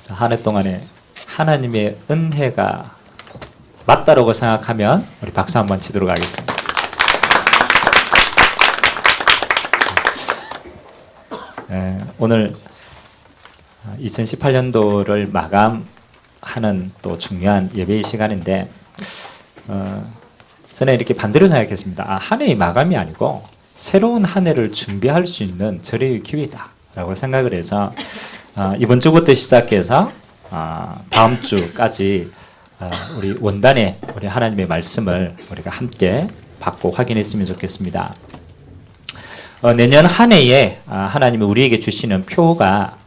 한 해 동안에 하나님의 은혜가 맞다라고 생각하면 우리 박수 한번 치도록 하겠습니다. 오늘 2018년도를 마감하는 또 중요한 예배의 시간인데 저는 이렇게 반대로 생각했습니다. 한 해의 마감이 아니고 새로운 한 해를 준비할 수 있는 절호의 기회다라고 생각을 해서 이번 주부터 시작해서 다음 주까지 우리 원단에 우리 하나님의 말씀을 우리가 함께 받고 확인했으면 좋겠습니다. 내년 한 해에 하나님이 우리에게 주시는 표가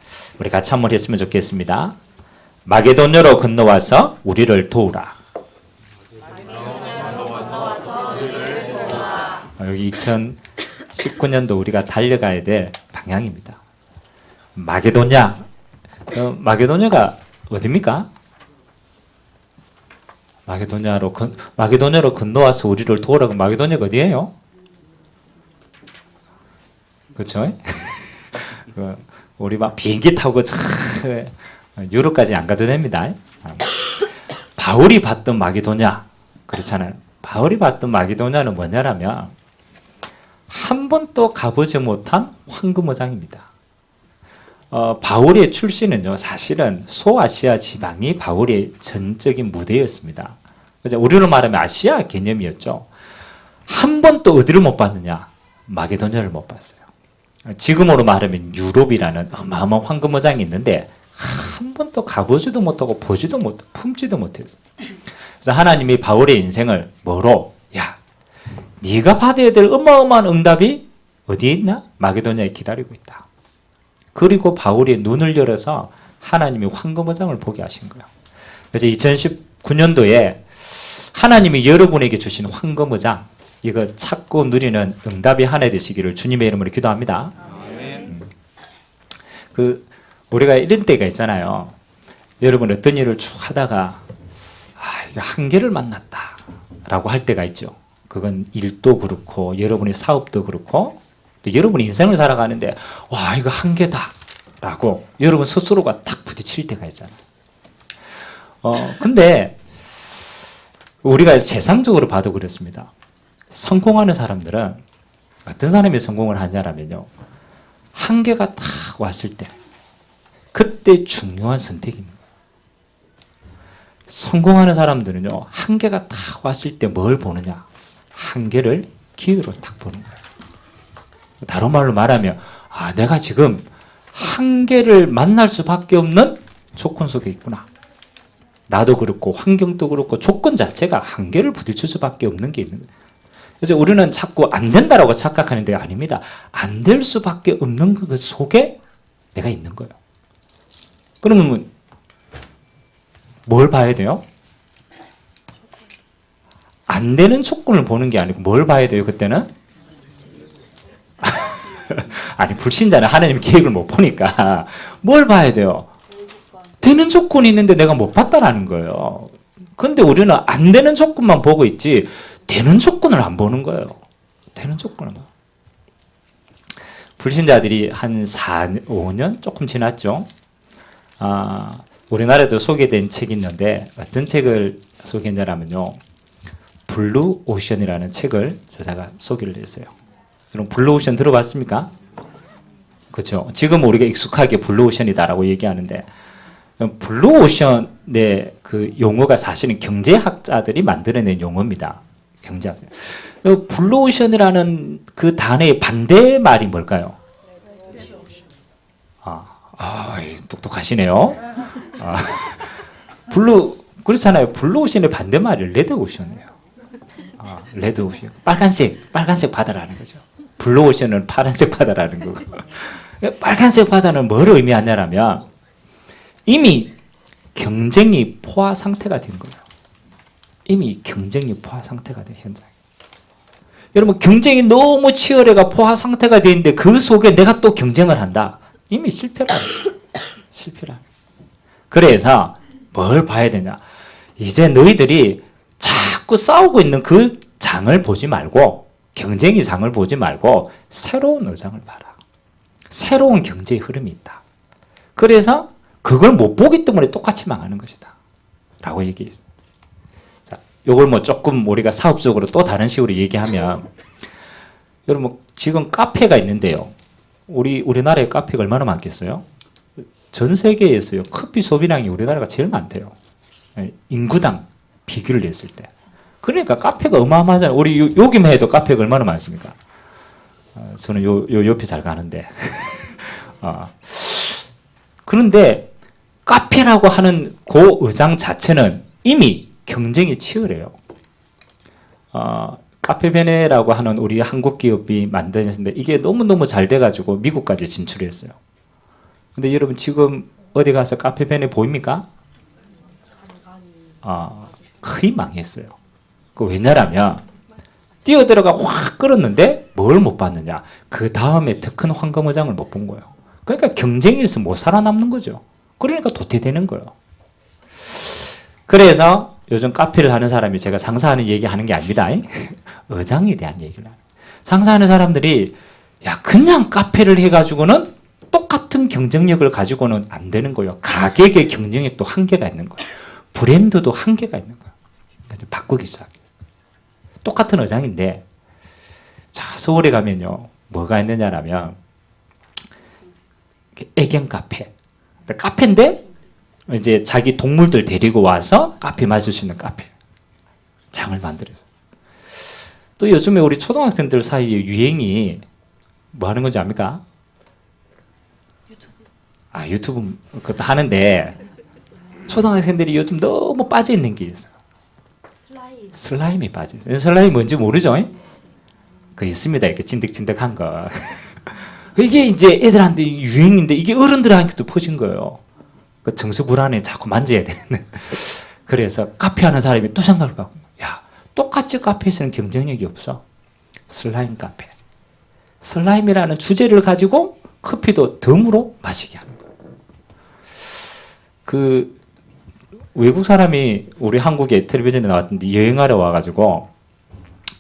우리 같이 한번 했으면 좋겠습니다. 마게도냐로 건너와서 우리를 도우라. 여기 2019년도 우리가 달려가야 될 방향입니다. 마게도냐. 마게도냐가 어디입니까? 마게도냐로 건너와서 우리를 도우라고. 마게도냐가 어디예요? 그렇죠? 우리 막 비행기 타고 유럽까지 안 가도 됩니다. 바울이 봤던 마게도냐 그렇잖아요. 바울이 봤던 마게도냐는 뭐냐라면 한 번도 가보지 못한 황금어장입니다. 바울의 출신은요, 사실은 소아시아 지방이 바울의 전적인 무대였습니다. 우리로 말하면 아시아 개념이었죠. 한 번도 어디를 못 봤느냐? 마게도냐를 못 봤어요. 지금으로 말하면 유럽이라는 어마어마한 황금어장이 있는데 한 번도 가보지도 못하고 보지도 못, 품지도 못했어요. 그래서 하나님이 바울의 인생을 뭐로? 야, 네가 받아야 될 어마어마한 응답이 어디에 있나? 마게도냐에 기다리고 있다. 그리고 바울이 눈을 열어서 하나님이 황금어장을 보게 하신 거예요. 그래서 2019년도에 하나님이 여러분에게 주신 황금어장, 이거 찾고 누리는 응답이 한 해 되시기를 주님의 이름으로 기도합니다. 우리가 이런 때가 있잖아요. 여러분 어떤 일을 쭉 하다가 이게 한계를 만났다라고 할 때가 있죠. 그건 일도 그렇고 여러분의 사업도 그렇고 또 여러분이 인생을 살아가는데 와 이거 한계다라고 여러분 스스로가 딱 부딪힐 때가 있잖아요. 근데 우리가 세상적으로 봐도 그렇습니다. 성공하는 사람들은 어떤 사람이 성공을 하냐라면요, 한계가 딱 왔을 때 그때 중요한 선택입니다. 성공하는 사람들은요, 한계가 딱 왔을 때 뭘 보느냐? 한계를 기회로 딱 보는 거예요. 다른 말로 말하면 내가 지금 한계를 만날 수밖에 없는 조건 속에 있구나. 나도 그렇고 환경도 그렇고 조건 자체가 한계를 부딪힐 수밖에 없는 게 있는 거예요. 그래서 우리는 자꾸 안 된다라고 착각하는데 아닙니다. 안 될 수밖에 없는 그 속에 내가 있는 거예요. 그러면 뭘 봐야 돼요? 안 되는 조건을 보는 게 아니고 뭘 봐야 돼요, 그때는? 아니, 불신자는 하나님 계획을 못 보니까 뭘 봐야 돼요? 되는 조건이 있는데 내가 못 봤다라는 거예요. 근데 우리는 안 되는 조건만 보고 있지 되는 조건을 안 보는 거예요. 되는 조건을. 불신자들이 한 4, 5년 조금 지났죠. 우리나라에도 소개된 책이 있는데 어떤 책을 소개했냐면요, 블루 오션이라는 책을 저자가 소개를 했어요. 여러분 블루 오션 들어봤습니까? 그렇죠. 지금 우리가 익숙하게 블루 오션이다라고 얘기하는데 블루 오션의 그 용어가 사실은 경제학자들이 만들어낸 용어입니다. 경제학. 블루 오션이라는 그 단어의 반대말이 뭘까요? 똑똑하시네요. 그렇잖아요. 블루 오션의 반대말이 레드 오션이에요. 레드 오션. 빨간색 바다라는 거죠. 블루 오션은 파란색 바다라는 거고. 빨간색 바다는 뭘 의미하냐면 이미 경쟁이 포화 상태가 된 거예요. 이미 경쟁이 포화 상태가 된 현장이에요. 여러분 경쟁이 너무 치열해가 포화 상태가 돼 있는데 그 속에 내가 또 경쟁을 한다. 이미 실패라. 그래서 뭘 봐야 되냐? 이제 너희들이 자꾸 싸우고 있는 그 장을 보지 말고, 경쟁의 장을 보지 말고 새로운 의장을 봐라. 새로운 경제의 흐름이 있다. 그래서 그걸 못 보기 때문에 똑같이 망하는 것이다. 라고 얘기했어요. 자, 요걸 뭐 조금 우리가 사업적으로 또 다른 식으로 얘기하면, 여러분, 지금 카페가 있는데요. 우리나라에 카페가 얼마나 많겠어요? 전 세계에서요, 커피 소비량이 우리나라가 제일 많대요. 인구당 비교를 했을 때. 그러니까 카페가 어마어마하잖아요. 우리 여기만 해도 카페가 얼마나 많습니까? 저는 요 옆에 잘 가는데. 그런데 카페라고 하는 그 의장 자체는 이미 경쟁이 치열해요. 카페베네라고 하는 우리 한국 기업이 만들었는데 이게 너무너무 잘 돼가지고 미국까지 진출했어요. 근데 여러분 지금 어디 가서 카페베네 보입니까? 거의 망했어요. 그 왜냐라면 뛰어들어가 확 끌었는데 뭘 못 봤느냐. 그 다음에 더 큰 황금어장을 못 본 거예요. 그러니까 경쟁에서 못 살아남는 거죠. 그러니까 도태되는 거예요. 그래서 요즘 카페를 하는 사람이 제가 장사하는 얘기하는 게 아닙니다. 어장에 대한 얘기를 하는. 장사하는 사람들이 야 그냥 카페를 해가지고는 똑같은 경쟁력을 가지고는 안 되는 거예요. 가격의 경쟁력도 한계가 있는 거예요. 브랜드도 한계가 있는 거예요. 그래서 바꾸기 시작해요. 똑같은 어장인데 자 서울에 가면요 뭐가 있느냐라면 애견 카페. 카페인데 이제 자기 동물들 데리고 와서 카페 마실 수 있는 카페 장을 만들어요. 또 요즘에 우리 초등학생들 사이에 유행이 뭐 하는 건지 압니까? 유튜브 그것도 하는데 초등학생들이 요즘 너무 빠져 있는 게 있어요. 슬라임이 빠져 있어요. 슬라임이 뭔지 모르죠? 그 있습니다. 이렇게 진득진득한 거. 이게 이제 애들한테 유행인데 이게 어른들한테도 퍼진 거예요. 그 정서 불안에 자꾸 만져야 되는. 그래서 카페 하는 사람이 또 생각을 하고, 야, 똑같이 카페에서는 경쟁력이 없어. 슬라임 카페. 슬라임이라는 주제를 가지고 커피도 덤으로 마시게 하는 거예요. 그 외국 사람이 우리 한국에 텔레비전에 나왔던데 여행하러 와가지고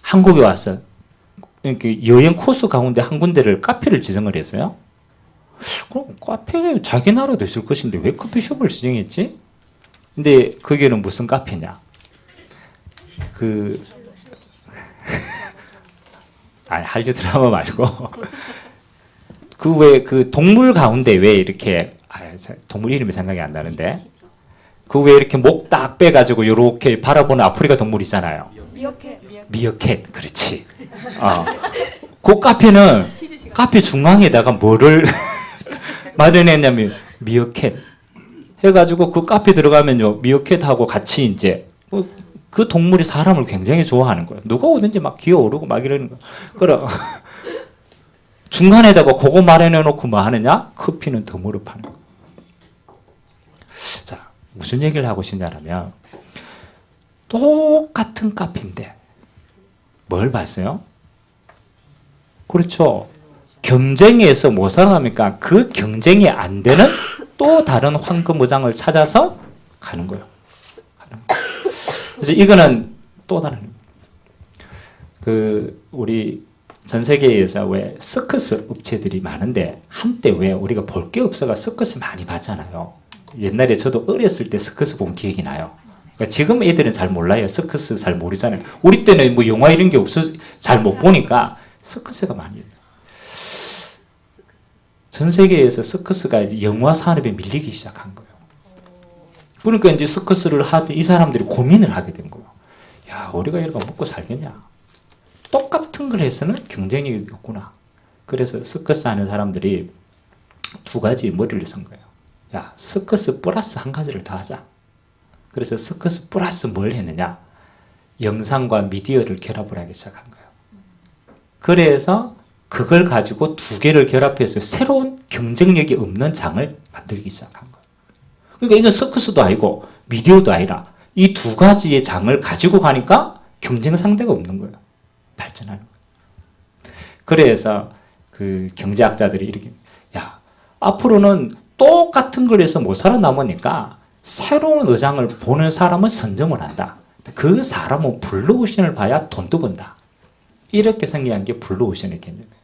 한국에 와서 이렇게 여행 코스 가운데 한 군데를 카페를 지정을 했어요. 그럼 카페 자기 나라도 있을 것인데 왜 커피숍을 지정했지? 근데 거기는 무슨 카페냐? 한류 드라마 말고 그 왜 그 동물 가운데 왜 이렇게 동물 이름이 생각이 안 나는데 그 왜 이렇게 목 딱 빼가지고 이렇게 바라보는 아프리카 동물이잖아요. 미어캣, 그렇지. 그 카페는 카페 중앙에다가 뭐를 마련했냐면 미어캣 해가지고 그 카페 들어가면요 미어캣하고 같이 이제 그 동물이 사람을 굉장히 좋아하는 거예요. 누가 오든지 막 기어오르고 막 이러는 거예요. 그래 중간에다가 그거 마련해놓고 뭐 하느냐? 커피는 덤으로 파는 거예요. 자 무슨 얘기를 하고 싶냐면 똑같은 카페인데 뭘 봤어요? 그렇죠. 경쟁에서 못 살아남으니까 그 경쟁이 안 되는 또 다른 황금어장을 찾아서 가는 거예요. 그래서 이거는 또 다른 우리 전 세계에서 왜 서커스 업체들이 많은데 한때 왜 우리가 볼 게 없어가 서커스 많이 봤잖아요. 옛날에 저도 어렸을 때 서커스 본 기억이 나요. 그러니까 지금 애들은 잘 몰라요. 서커스 잘 모르잖아요. 우리 때는 뭐 영화 이런 게 없어서 잘 못 보니까 서커스가 많이 있어요. 전 세계에서 서커스가 영화 산업에 밀리기 시작한 거예요. 그러니까 이제 서커스를 하던 이 사람들이 고민을 하게 된 거예요. 야, 우리가 이렇게 먹고 살겠냐? 똑같은 걸 해서는 경쟁력이 없구나. 그래서 서커스 하는 사람들이 두 가지 머리를 쓴 거예요. 야, 서커스 플러스 한 가지를 더 하자. 그래서 서커스 플러스 뭘 했느냐? 영상과 미디어를 결합을 하기 시작한 거예요. 그래서 그걸 가지고 두 개를 결합해서 새로운 경쟁력이 없는 장을 만들기 시작한 거예요. 그러니까 이건 서커스도 아니고 미디어도 아니라 이 두 가지의 장을 가지고 가니까 경쟁 상대가 없는 거예요. 발전하는 거예요. 그래서 그 경제학자들이 이렇게 야 앞으로는 똑같은 걸 해서 못 살아남으니까 새로운 의장을 보는 사람은 선정을 한다. 그 사람은 블루오션을 봐야 돈도 번다. 이렇게 생각한 게 블루오션의 개념이에요.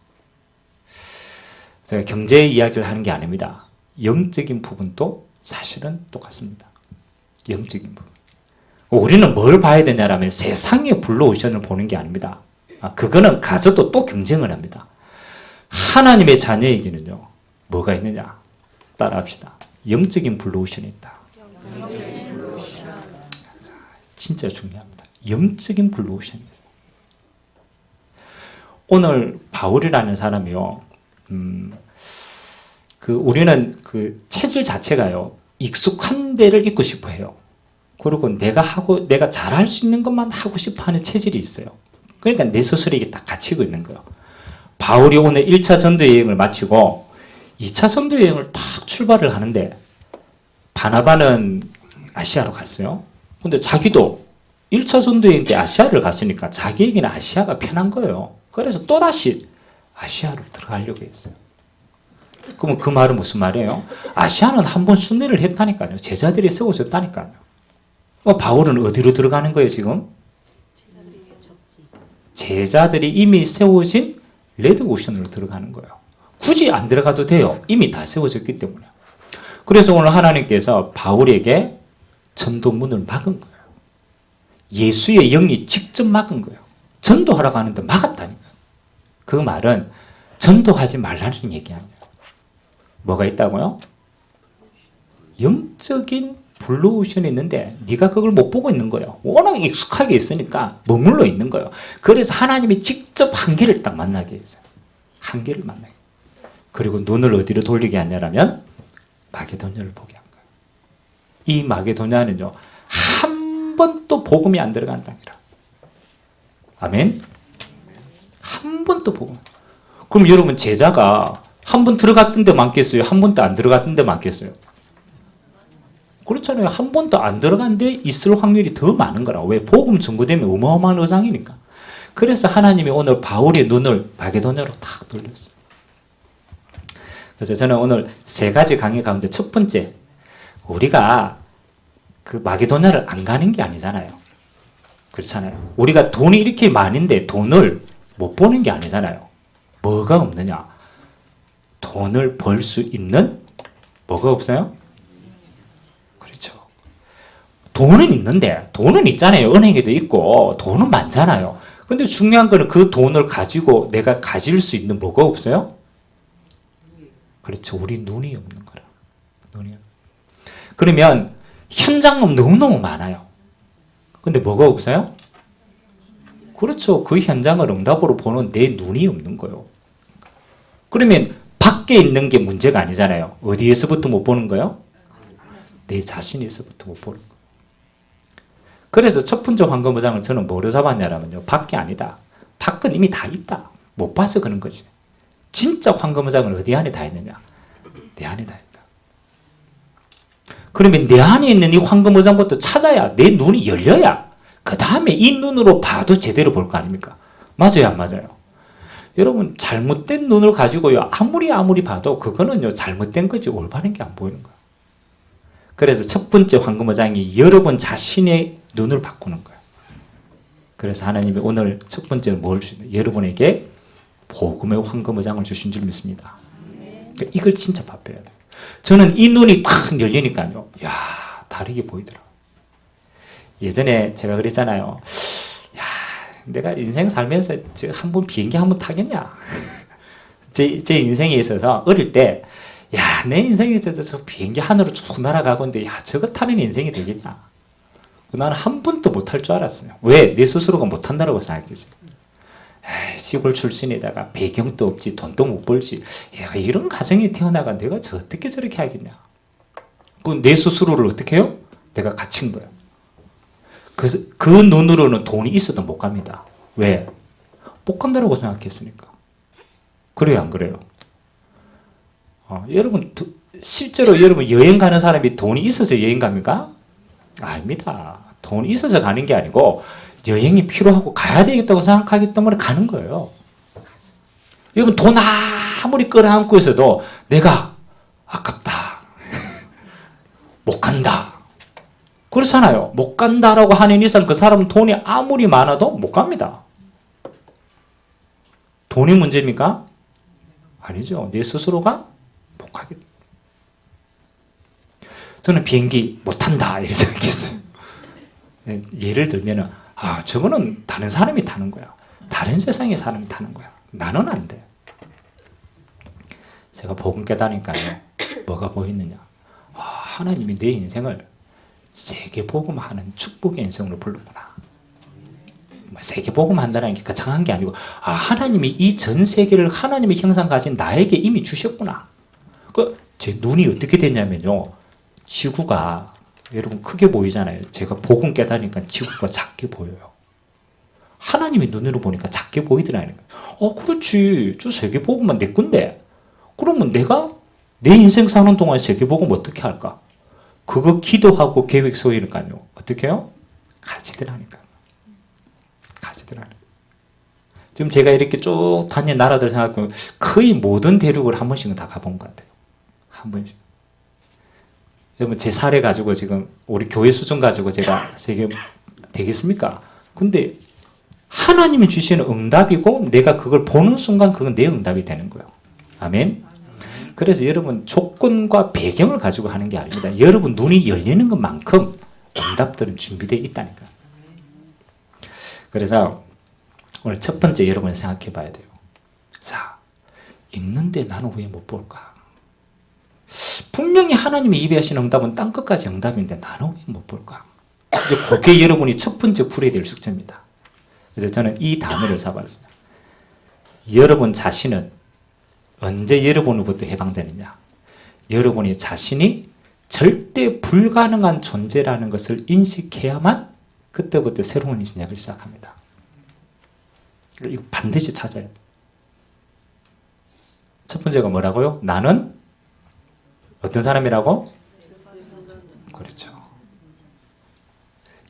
제가 경제 이야기를 하는 게 아닙니다. 영적인 부분도 사실은 똑같습니다. 영적인 부분. 우리는 뭘 봐야 되냐라면 세상의 블루오션을 보는 게 아닙니다. 그거는 가서도 또 경쟁을 합니다. 하나님의 자녀에게는요, 뭐가 있느냐? 따라합시다. 영적인 블루오션이 있다. 진짜 중요합니다. 영적인 블루오션이 있어요. 오늘 바울이라는 사람이요, 우리는 그 체질 자체가요, 익숙한 데를 있고 싶어 해요. 그리고 내가 잘할 수 있는 것만 하고 싶어 하는 체질이 있어요. 그러니까 내 스스로에게 딱 갇히고 있는 거예요. 바울이 오늘 1차 전도 여행을 마치고 2차 전도 여행을 딱 출발을 하는데, 바나바는 아시아로 갔어요. 근데 자기도 1차 전도 여행 때 아시아를 갔으니까 자기에게는 아시아가 편한 거예요. 그래서 또다시 아시아로 들어가려고 했어요. 그러면 그 말은 무슨 말이에요? 아시아는 한 번 순례를 했다니까요. 제자들이 세워졌다니까요. 바울은 어디로 들어가는 거예요, 지금? 제자들이 이미 세워진 레드오션으로 들어가는 거예요. 굳이 안 들어가도 돼요. 이미 다 세워졌기 때문에. 그래서 오늘 하나님께서 바울에게 전도문을 막은 거예요. 예수의 영이 직접 막은 거예요. 전도하러 가는데 막았다니까요. 그 말은 전도하지 말라는 얘기 아니에요. 뭐가 있다고요? 영적인 블루오션이 있는데 네가 그걸 못 보고 있는 거예요. 워낙 익숙하게 있으니까 머물러 있는 거예요. 그래서 하나님이 직접 한계를 딱 만나게 했어요. 한계를 만나게. 그리고 눈을 어디로 돌리게 하냐라면 마게도냐를 보게 한 거예요. 이 마게도냐는요, 한 번도 복음이 안 들어간 땅이라. 아멘? 한 번도 복음. 그럼 여러분, 제자가 한 번 들어갔던 데 많겠어요? 한 번도 안 들어갔던 데 많겠어요? 그렇잖아요. 한 번도 안 들어간 데 있을 확률이 더 많은 거라. 왜? 복음 전구되면 어마어마한 의장이니까. 그래서 하나님이 오늘 바울의 눈을 마게도냐로 탁 돌렸어요. 그래서 저는 오늘 세 가지 강의 가운데 첫 번째, 우리가 그 마게도냐를 안 가는 게 아니잖아요. 그렇잖아요. 우리가 돈이 이렇게 많은데 돈을 못 버는 게 아니잖아요. 뭐가 없느냐? 돈을 벌 수 있는 뭐가 없어요? 그렇죠. 돈은 있는데, 돈은 있잖아요. 은행에도 있고 돈은 많잖아요. 근데 중요한 거는 그 돈을 가지고 내가 가질 수 있는 뭐가 없어요? 그렇죠. 우리 눈이 없는 거라. 눈이. 그러면 현장은 너무너무 많아요. 근데 뭐가 없어요? 그렇죠. 그 현장을 응답으로 보는 내 눈이 없는 거예요. 그러면 밖에 있는 게 문제가 아니잖아요. 어디에서부터 못 보는 거예요? 내 자신에서부터 못 보는 거예요. 그래서 첫 번째 황금어장을 저는 뭐로 잡았냐면요, 밖에 아니다. 밖은 이미 다 있다. 못 봐서 그런 거지. 진짜 황금어장을 어디 안에 다 있느냐? 내 안에 다 있다. 그러면 내 안에 있는 이 황금어장부터 찾아야, 내 눈이 열려야 그 다음에 이 눈으로 봐도 제대로 볼 거 아닙니까? 맞아요, 안 맞아요? 여러분, 잘못된 눈을 가지고요, 아무리 봐도 그거는요, 잘못된 거지 올바른 게 안 보이는 거예요. 그래서 첫 번째 황금어장이 여러분 자신의 눈을 바꾸는 거예요. 그래서 하나님이 오늘 첫 번째는 뭘 주시냐? 여러분에게 복음의 황금어장을 주신 줄 믿습니다. 그러니까 이걸 진짜 바꿔야 돼요. 저는 이 눈이 탁 열리니까요, 야, 다르게 보이더라고요. 예전에 제가 그랬잖아요. 야, 내가 인생 살면서 한 번 비행기 한 번 타겠냐? 제 인생에 있어서 어릴 때, 야, 내 인생에 있어서 저 비행기 하늘로 쭉 날아가고 있는데, 야, 저거 타는 인생이 되겠냐? 나는 한 번도 못 탈 줄 알았어요. 왜? 내 스스로가 못 한다고 생각했지. 시골 출신에다가 배경도 없지, 돈도 못 벌지. 야, 이런 가정에 태어나가 내가 어떻게 저렇게 하겠냐? 내 스스로를 어떻게 해요? 내가 갇힌 거예요. 그 눈으로는 돈이 있어도 못 갑니다. 왜? 못 간다고 생각했으니까. 그래요, 안 그래요? 여러분, 실제로 여러분 여행 가는 사람이 돈이 있어서 여행 갑니까? 아닙니다. 돈이 있어서 가는 게 아니고 여행이 필요하고 가야 되겠다고 생각하기 때문에 가는 거예요. 여러분, 돈 아무리 끌어안고 있어도 내가 아깝다. 못 간다. 그렇잖아요. 못 간다라고 하는 이상 그 사람은 돈이 아무리 많아도 못 갑니다. 돈이 문제입니까? 아니죠. 내 스스로가 못 가겠다. 저는 비행기 못 탄다 이렇게 생각했어요. 예를 들면은 저거는 다른 사람이 타는 거야. 다른 세상의 사람이 타는 거야. 나는 안 돼. 제가 복음 깨달으니까요. 뭐가 보이느냐? 하나님이 내 인생을 세계 복음하는 축복의 인생으로 부르구나. 세계 복음한다는 게 거창한 게 아니고 하나님이 이 전 세계를 하나님의 형상 가진 나에게 이미 주셨구나. 제 눈이 어떻게 됐냐면요. 지구가 여러분 크게 보이잖아요. 제가 복음 깨달으니까 지구가 작게 보여요. 하나님이 눈으로 보니까 작게 보이더라니까. 그렇지. 저 세계 복음만 내 건데. 그러면 내가 내 인생 사는 동안 세계 복음 어떻게 할까? 그거 기도하고 계획 세우니까요. 어떻게 해요? 가지더라니까. 지금 제가 이렇게 쭉 다닌 나라들 생각해보면 거의 모든 대륙을 한 번씩은 다 가본 것 같아요. 한 번씩. 여러분 제 사례 가지고 지금 우리 교회 수준 가지고 제가 세계 되겠습니까? 근데 하나님이 주시는 응답이고 내가 그걸 보는 순간 그건 내 응답이 되는 거예요. 아멘. 그래서 여러분 조건과 배경을 가지고 하는 게 아닙니다. 여러분 눈이 열리는 것만큼 응답들은 준비되어 있다니까요. 그래서 오늘 첫 번째 여러분 생각해 봐야 돼요. 자, 있는데 나는 왜 못 볼까? 분명히 하나님이 예비하신 응답은 땅 끝까지 응답인데 나는 왜 못 볼까? 이제 그게 여러분이 첫 번째 풀어야 될 숙제입니다. 그래서 저는 이 단어를 잡았어요. 여러분 자신은 언제 여러분으로부터 해방되느냐? 여러분이 자신이 절대 불가능한 존재라는 것을 인식해야만 그때부터 새로운 인생을 시작합니다. 이거 반드시 찾아야 돼요. 첫 번째가 뭐라고요? 나는 어떤 사람이라고? 그렇죠.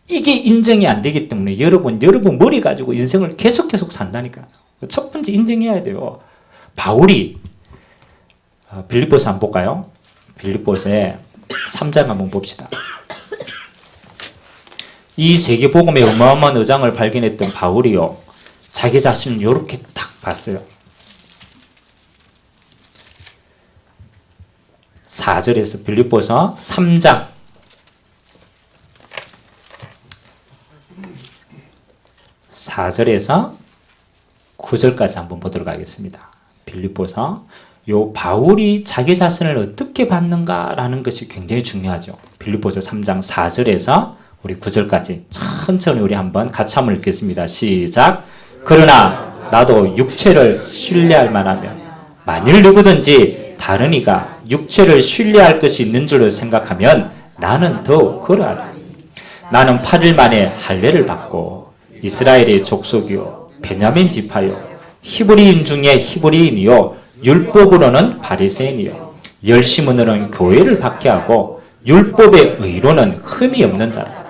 이게 인정이 안 되기 때문에 여러분 머리 가지고 인생을 계속 산다니까요. 첫 번째 인정해야 돼요. 바울이 빌립보서 한번 볼까요? 빌립보서에 3장 한번 봅시다. 이 세계 복음의 어마어마한 의장을 발견했던 바울이요. 자기 자신을 이렇게 딱 봤어요. 4절에서 빌립보서 3장 4절에서 9절까지 한번 보도록 하겠습니다. 빌립보서 요 바울이 자기 자신을 어떻게 봤는가라는 것이 굉장히 중요하죠. 빌립보서 3장 4절에서 우리 9절까지 천천히 우리 한번 같이 한번 읽겠습니다. 시작. 그러나 나도 육체를 신뢰할 만하면 만일 누구든지 다른 이가 육체를 신뢰할 것이 있는 줄로 생각하면 나는 더욱 그러하라. 나는 8일 만에 할례를 받고 이스라엘의 족속이요 베냐민 지파요 히브리인 중에 히브리인이요 율법으로는 바리새인이요 열심으로는 교회를 박해하고 율법의 의로는 흠이 없는 자라.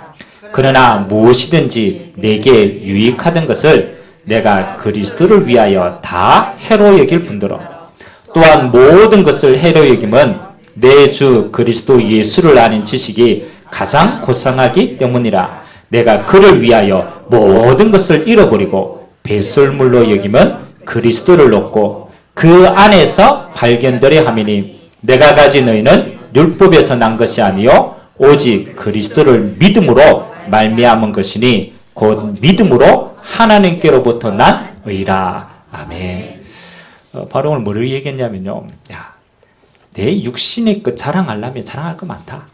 그러나 무엇이든지 내게 유익하던 것을 내가 그리스도를 위하여 다 해로 여길 뿐더러 또한 모든 것을 해로 여김은 내 주 그리스도 예수를 아는 지식이 가장 고상하기 때문이라. 내가 그를 위하여 모든 것을 잃어버리고 배설물로 여김은 그리스도를 얻고 그 안에서 발견되려 함이니 내가 가진 의는 율법에서 난 것이 아니요 오직 그리스도를 믿음으로 말미암은 것이니 곧 믿음으로 하나님께로부터 난 의라. 아멘. 바로 오늘 뭐를 얘기했냐면요. 내 육신의 것 자랑하려면 자랑할 거 많다.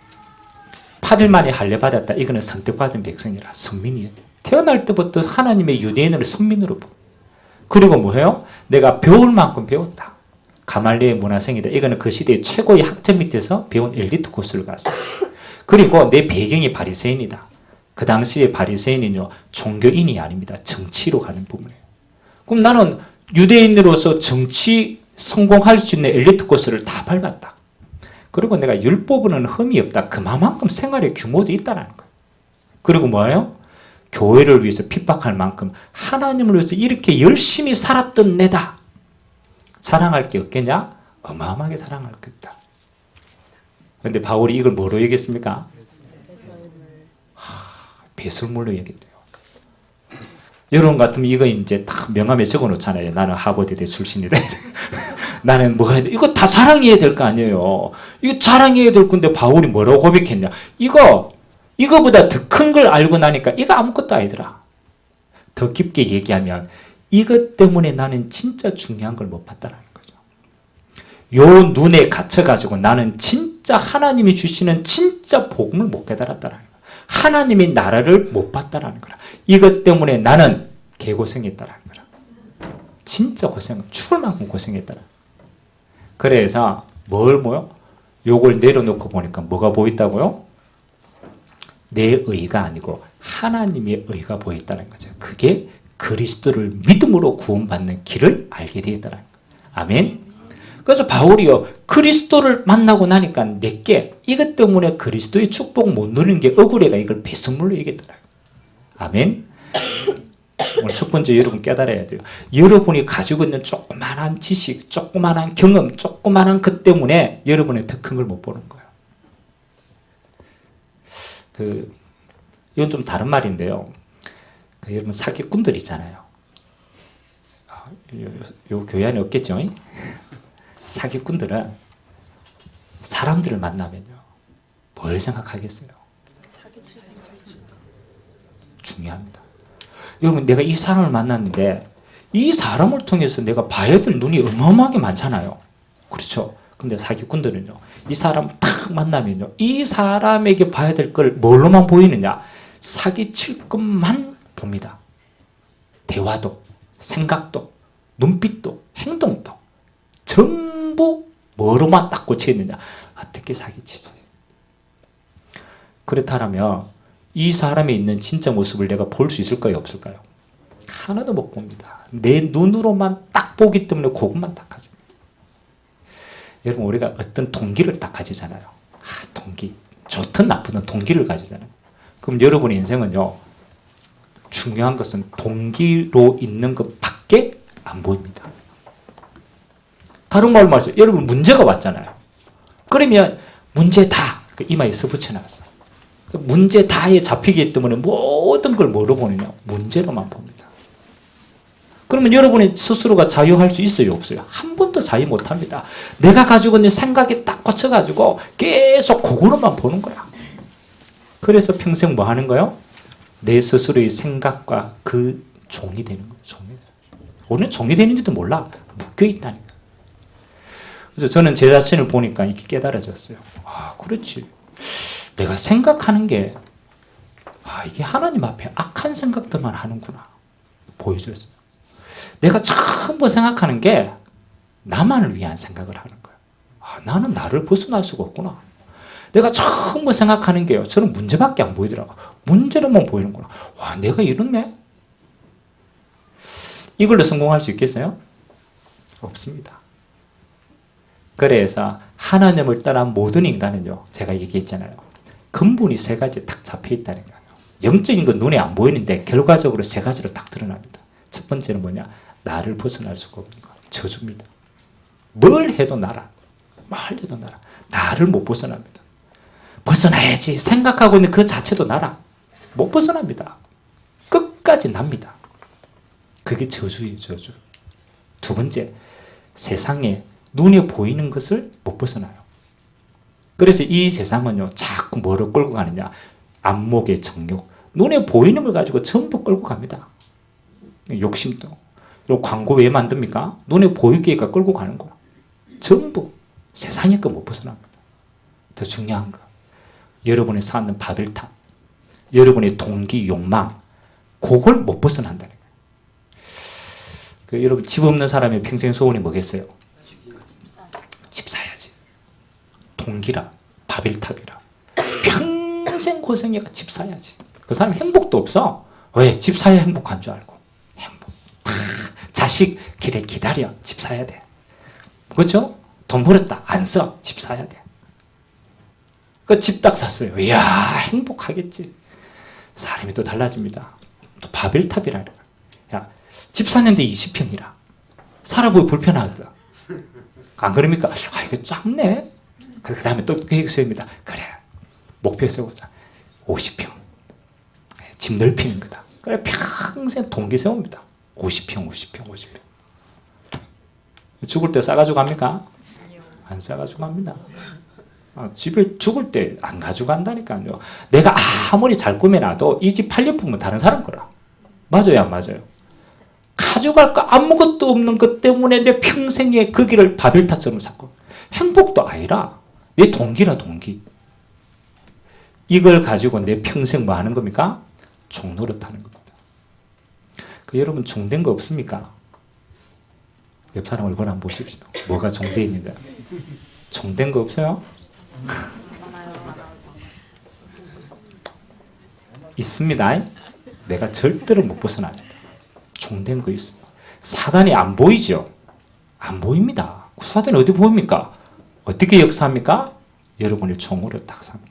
8일 만에 할례 받았다. 이거는 선택받은 백성이라 선민이에요. 태어날 때부터 하나님의 유대인을 선민으로 보고 그리고 뭐예요? 내가 배울 만큼 배웠다. 가말리의 문화생이다. 이거는 그 시대의 최고의 학점 밑에서 배운 엘리트 코스를 갔어요. 그리고 내 배경이 바리새인이다. 그 당시에 바리새인은요 종교인이 아닙니다. 정치로 가는 부분이에요. 그럼 나는 유대인으로서 정치 성공할 수 있는 엘리트 코스를 다 밟았다. 그리고 내가 율법으로는 흠이 없다. 그만큼 생활의 규모도 있다는 거예요. 그리고 뭐예요? 교회를 위해서 핍박할 만큼 하나님을 위해서 이렇게 열심히 살았던 내다. 사랑할 게 없겠냐? 어마어마하게 사랑할 게 없다. 그런데 바울이 이걸 뭐로 얘기했습니까? 배설물로 얘기했대요. 여러분 같으면 이거 이제 딱 명함에 적어 놓잖아요. 나는 하버드대 출신이다. 나는 뭐가 해야 돼? 이거 다 자랑해야 될 거 아니에요. 이거 자랑해야 될 건데 바울이 뭐라고 고백했냐? 이거보다 더 큰 걸 알고 나니까 이거 아무것도 아니더라. 더 깊게 얘기하면 이것 때문에 나는 진짜 중요한 걸 못 봤다는 거죠. 요 눈에 갇혀가지고 나는 진짜 하나님이 주시는 진짜 복음을 못 깨달았다는 거야. 하나님의 나라를 못 봤다는 거야. 이것 때문에 나는 개고생했다는 거야. 진짜 죽을 만큼 고생했다는 거야. 그래서 요걸 내려놓고 보니까 뭐가 보였다고요? 내 의가 아니고 하나님의 의가 보였다는 거죠. 그게 그리스도를 믿음으로 구원받는 길을 알게 되었다는 거예요. 아멘. 그래서 바울이요, 그리스도를 만나고 나니까 내게 이것 때문에 그리스도의 축복 못 누리는 게 억울해가 이걸 배선물로 얘기했더라. 아멘. 오늘 첫 번째 여러분 깨달아야 돼요. 여러분이 가지고 있는 조그만한 지식, 조그만한 경험, 조그만한 것 때문에 여러분의 더 큰 걸 못 보는 거예요. 이건 좀 다른 말인데요. 여러분 사기꾼들 있잖아요. 요 교회 안에 없겠죠? 사기꾼들은 사람들을 만나면요, 뭘 생각하겠어요? 중요합니다. 여러분, 내가 이 사람을 만났는데 이 사람을 통해서 내가 봐야 될 눈이 어마어마하게 많잖아요. 그렇죠? 근데 사기꾼들은요, 이 사람을 딱 만나면요, 이 사람에게 봐야 될 걸 뭘로만 보이느냐? 사기칠 것만 봅니다. 대화도, 생각도, 눈빛도, 행동도 전부 뭐로만 딱 꽂혀 있느냐? 어떻게 사기치지? 그렇다면 이 사람이 있는 진짜 모습을 내가 볼 수 있을까요? 없을까요? 하나도 못 봅니다. 내 눈으로만 딱 보기 때문에 그것만 딱 하죠. 여러분, 우리가 어떤 동기를 딱 가지잖아요. 동기. 좋든 나쁘든 동기를 가지잖아요. 그럼 여러분의 인생은요, 중요한 것은 동기로 있는 것밖에 안 보입니다. 다른 말로 말해서 여러분 문제가 왔잖아요. 그러면 문제다. 이마에 써붙여놨어. 문제다에 잡히기 때문에 모든 걸 뭐로 보느냐? 문제로만 봅니다. 그러면 여러분의 스스로가 자유할 수 있어요? 없어요? 한 번도 자유 못합니다. 내가 가지고 있는 생각에 딱 꽂혀가지고 계속 그거로만 보는 거야. 그래서 평생 뭐 하는 거예요? 내 스스로의 생각과 그 종이 되는 거예요. 오늘 종이 되는지도 몰라. 묶여있다니까. 그래서 저는 제 자신을 보니까 이렇게 깨달아졌어요. 그렇지. 내가 생각하는 게, 이게 하나님 앞에 악한 생각들만 하는구나. 보여줬어요. 내가 전부 생각하는 게 나만을 위한 생각을 하는 거예요. 나는 나를 벗어날 수가 없구나. 내가 전부 생각하는 게요, 저는 문제밖에 안 보이더라고. 문제로만 보이는구나. 내가 이렇네? 이걸로 성공할 수 있겠어요? 없습니다. 그래서 하나님을 떠난 모든 인간은요, 제가 얘기했잖아요. 근본이 세 가지 딱 잡혀 있다는 거예요. 영적인 건 눈에 안 보이는데 결과적으로 세 가지로 딱 드러납니다. 첫 번째는 뭐냐? 나를 벗어날 수가 없는 거. 저주입니다. 뭘 해도 나라. 나를 못 벗어납니다. 벗어나야지 생각하고 있는 그 자체도 나라. 못 벗어납니다. 끝까지 납니다. 그게 저주예요, 저주. 두 번째, 세상에 눈에 보이는 것을 못 벗어나요. 그래서 이 세상은요, 자꾸 뭐로 끌고 가느냐? 안목의 정욕. 눈에 보이는 걸 가지고 전부 끌고 갑니다. 욕심도. 그리고 광고 왜 만듭니까? 눈에 보이게가 끌고 가는 거야. 전부 세상의 거 못 벗어납니다. 더 중요한 거, 여러분이 쌓는 바벨탑, 여러분의 동기, 욕망, 그걸 못 벗어난다는 거예요. 여러분, 집 없는 사람의 평생 소원이 뭐겠어요? 집 사야지. 동기라, 바벨탑이라. 평생 고생해가 집 사야지. 그 사람 행복도 없어. 왜? 집 사야 행복한 줄 알고. 행복. 자식 길에 기다려. 집 사야 돼. 그렇죠? 돈 벌었다. 안 써. 집 사야 돼. 그 집 딱 샀어요. 이야, 행복하겠지. 사람이 또 달라집니다. 또 바벨탑이라 그래. 야, 집 샀는데 20평이라. 살아보기 불편하다. 안 그럽니까? 이거 작네. 그 다음에 또 계획 세웁니다. 그래, 목표 세우자. 50평. 집 넓히는 거다. 그래, 평생 동기 세웁니다. 50평. 죽을 때 싸가지고 갑니까? 안 싸가지고 갑니다. 집을 죽을 때 안 가져간다니까요. 내가 아무리 잘 꾸며놔도 이 집 팔려품은 다른 사람 거라. 맞아요, 안 맞아요? 가져갈 거 아무것도 없는 것 때문에 내 평생에 그 길을 바벨탑처럼 샀고, 행복도 아니라 내 동기라 동기. 이걸 가지고 내 평생 뭐 하는 겁니까? 종노릇 하는 겁니다. 여러분 종된 거 없습니까? 옆 사람 얼굴 한번 보십시오. 뭐가 종되어 있는지. 종된 거 없어요? 있습니다. 내가 절대로 못 벗어납니다. 종된 거 있어요. 사단이 안 보이죠? 안 보입니다. 사단이 어디 보입니까? 어떻게 역사합니까? 여러분의 총으로 딱 삽니다.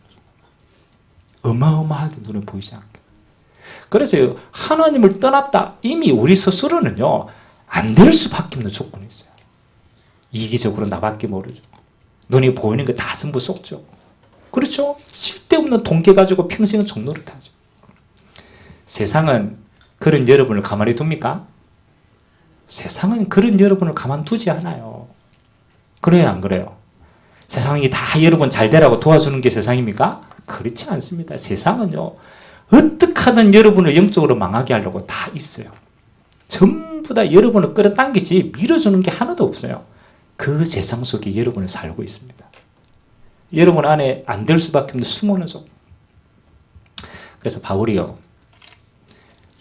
어마어마하게 눈에 보이지 않게. 그래서 하나님을 떠났다. 이미 우리 스스로는요, 안 될 수밖에 없는 조건이 있어요. 이기적으로 나밖에 모르죠. 눈에 보이는 거 다 승부 속죠. 그렇죠? 쓸데없는 동계 가지고 평생을 종노릇하죠. 세상은 그런 여러분을 가만히 둡니까? 세상은 그런 여러분을 가만두지 않아요. 그래요, 안 그래요? 세상이 다 여러분 잘 되라고 도와주는 게 세상입니까? 그렇지 않습니다. 세상은요, 어떻게 하든 여러분을 영적으로 망하게 하려고 다 있어요. 전부 다 여러분을 끌어당기지 밀어주는 게 하나도 없어요. 그 세상 속에 여러분을 살고 있습니다. 여러분 안에 안 될 수밖에 없는 숨어는 속. 그래서 바울이요,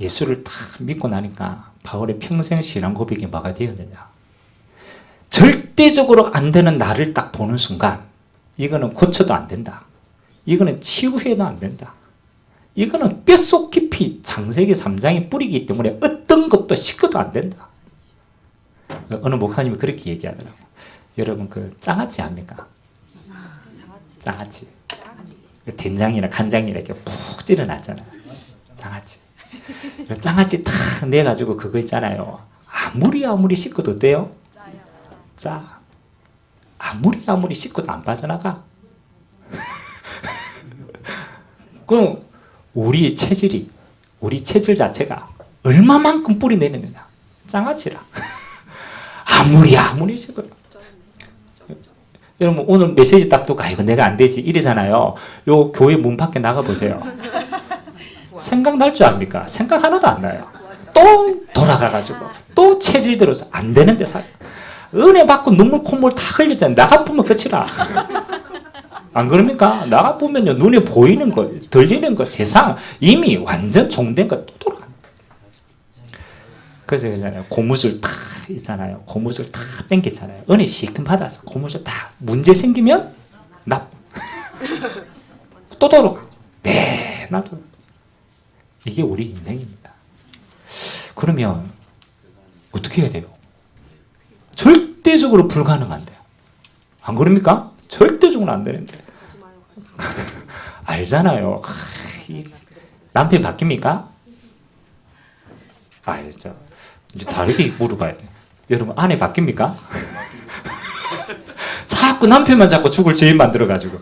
예수를 딱 믿고 나니까 바울의 평생 신앙 고백이 뭐가 되었느냐. 절대적으로 안 되는 나를 딱 보는 순간, 이거는 고쳐도 안 된다. 이거는 치유해도 안 된다. 이거는 뼛속 깊이 창세기 3장에 뿌리기 때문에 어떤 것도 씻어도 안 된다. 어느 목사님이 그렇게 얘기하더라고. 여러분 그 장아찌 압니까? 장아찌. 된장이나 간장이나 이렇게 푹 찌려놨잖아요. 장아찌. 장아찌 탁 내가지고 그거 있잖아요. 아무리 씻어도 어때요? 짜. 아무리 씻어도 안 빠져나가. 그럼 우리 체질 자체가 얼마만큼 뿌리 내느냐? 장아찌라. 아무리 씻어도. 여러분 오늘 메시지 딱 듣고 이거 내가 안 되지 이러잖아요. 요 교회 문 밖에 나가보세요. 생각날 줄 압니까? 생각 하나도 안 나요. 또 돌아가가지고 또 체질 들어서 안 되는데 은혜 받고 눈물 콧물 다 흘렸잖아요. 나가보면 끝이라. 안 그럽니까? 나가보면요, 눈에 보이는 거, 들리는 거, 세상 이미 완전 종된 거 또 돌아갑니다. 그래서 그러잖아요. 고무줄 탁 있잖아요. 고무줄 탁 당겼잖아요. 은혜 시큼 받아서 고무줄 탁 문제 생기면 또 돌아가. 맨날 돌아가. 이게 우리 인생입니다. 그러면 어떻게 해야 돼요? 절대적으로 불가능한데요. 안 그럽니까? 절대적으로 안 되는데. 알잖아요. 남편 바뀝니까? 이제 다르게 물어봐야 돼. 여러분 아내 바뀝니까? 자꾸 남편만 자꾸 죽을 죄인 만들어가지고.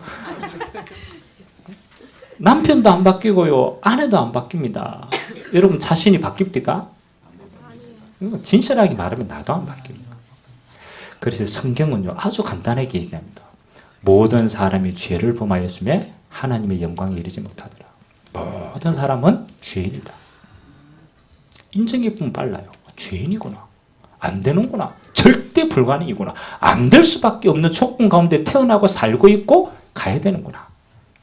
남편도 안 바뀌고요, 아내도 안 바뀝니다. 여러분 자신이 바뀝니까? 진실하게 말하면 나도 안 바뀝니다. 그래서 성경은요 아주 간단하게 얘기합니다. 모든 사람이 죄를 범하였음에 하나님의 영광에 이르지 못하더라. 모든 사람은 죄인이다. 인정해보면 빨라요. 죄인이구나. 안 되는구나. 절대 불가능이구나. 안 될 수밖에 없는 조건 가운데 태어나고 살고 있고 가야 되는구나.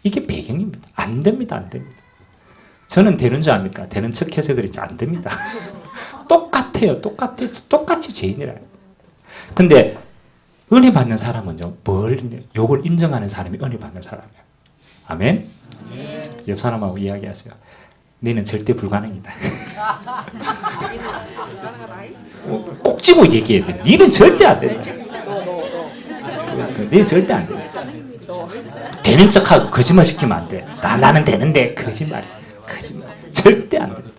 이게 배경입니다. 안 됩니다. 안 됩니다. 저는 되는 줄 압니까? 되는 척해서 그랬지 안 됩니다. 똑같아요. 똑같이 죄인이라요. 근데 은혜 받는 사람은요, 요걸 인정하는 사람이 은혜 받는 사람이에요. 아멘? 옆 사람하고 이야기하세요. 너는 절대 불가능이다. 꼭 집어 얘기해야 돼. 너는 절대 안 된다. 너는 절대 안 된다. 되는 척하고 거짓말 시키면 안 돼. 나는 되는데 거짓말. 절대 안 된다.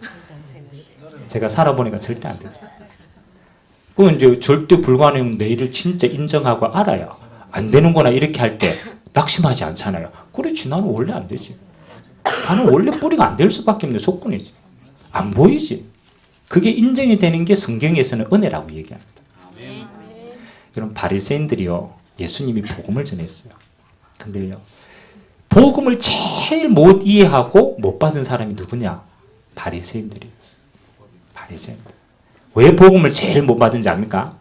제가 살아보니까 절대 안 된다. 그건 이제 절대 불가능 내일을 진짜 인정하고 알아요. 안 되는구나 이렇게 할 때 낙심하지 않잖아요. 그렇지, 나는 원래 안 되지. 나는 원래 뿌리가 안 될 수밖에 없는 조건이지. 안 보이지. 그게 인정이 되는 게 성경에서는 은혜라고 얘기합니다. 여러분 바리새인들이요 예수님이 복음을 전했어요. 근데요 복음을 제일 못 이해하고 못 받은 사람이 누구냐? 바리새인들이었어요. 바리새인들. 왜 복음을 제일 못 받은지 압니까?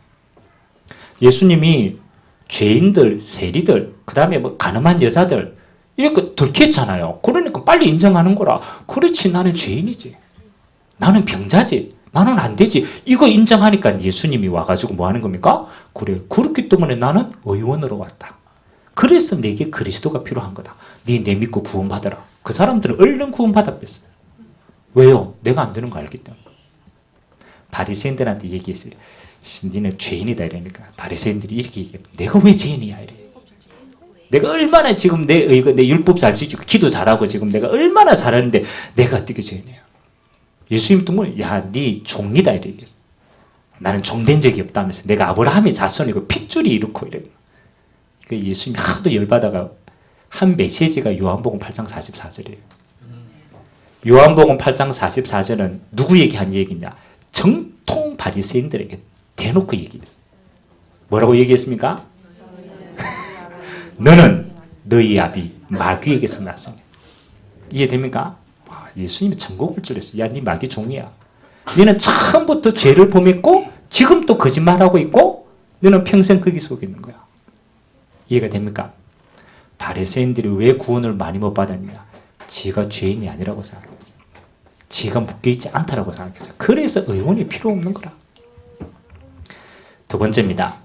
예수님이 죄인들, 세리들, 그 다음에 뭐 가늠한 여자들 이렇게 들켰잖아요. 그러니까 빨리 인정하는 거라. 그렇지 나는 죄인이지. 나는 병자지. 나는 안 되지. 이거 인정하니까 예수님이 와가지고 뭐 하는 겁니까? 그래. 그렇기 때문에 나는 의원으로 왔다. 그래서 내게 그리스도가 필요한 거다. 네 내 믿고 구원받아라. 그 사람들은 얼른 구원받았겠어요. 왜요? 내가 안 되는 거 알기 때문에. 바리새인들한테 얘기했어요. 니는 죄인이다 이러니까 바리새인들이 이렇게 얘기해요. 내가 왜 죄인이야 이래. 내가 얼마나 지금 내 율법 잘 지키고 기도 잘하고 지금 내가 얼마나 잘하는데 내가 어떻게 죄인이야. 예수님 또 야, 네 종이다 이래 얘기했어요. 나는 종된 적이 없다면서 내가 아브라함의 자손이고 핏줄이 이렇고 이래. 그 예수님이 하도 열받아가 한 메시지가 요한복음 8장 44절이에요. 요한복음 8장 44절은 누구에게 한 얘기냐? 정통 바리새인들에게 대놓고 얘기했어요. 뭐라고 얘기했습니까? 너는 너희 아비 마귀에게서 났으니. 이해됩니까? 예수님이 전곡을 찔렀어요. 야, 네 마귀 종이야. 너는 처음부터 죄를 범했고 지금 또 거짓말하고 있고 너는 평생 거기 속에 있는 거야. 이해가 됩니까? 바리새인들이 왜 구원을 많이 못 받았냐? 지가 죄인이 아니라고 생각했어요. 지가 묶여있지 않다라고 생각했어요. 그래서 의원이 필요 없는 거라. 두 번째입니다.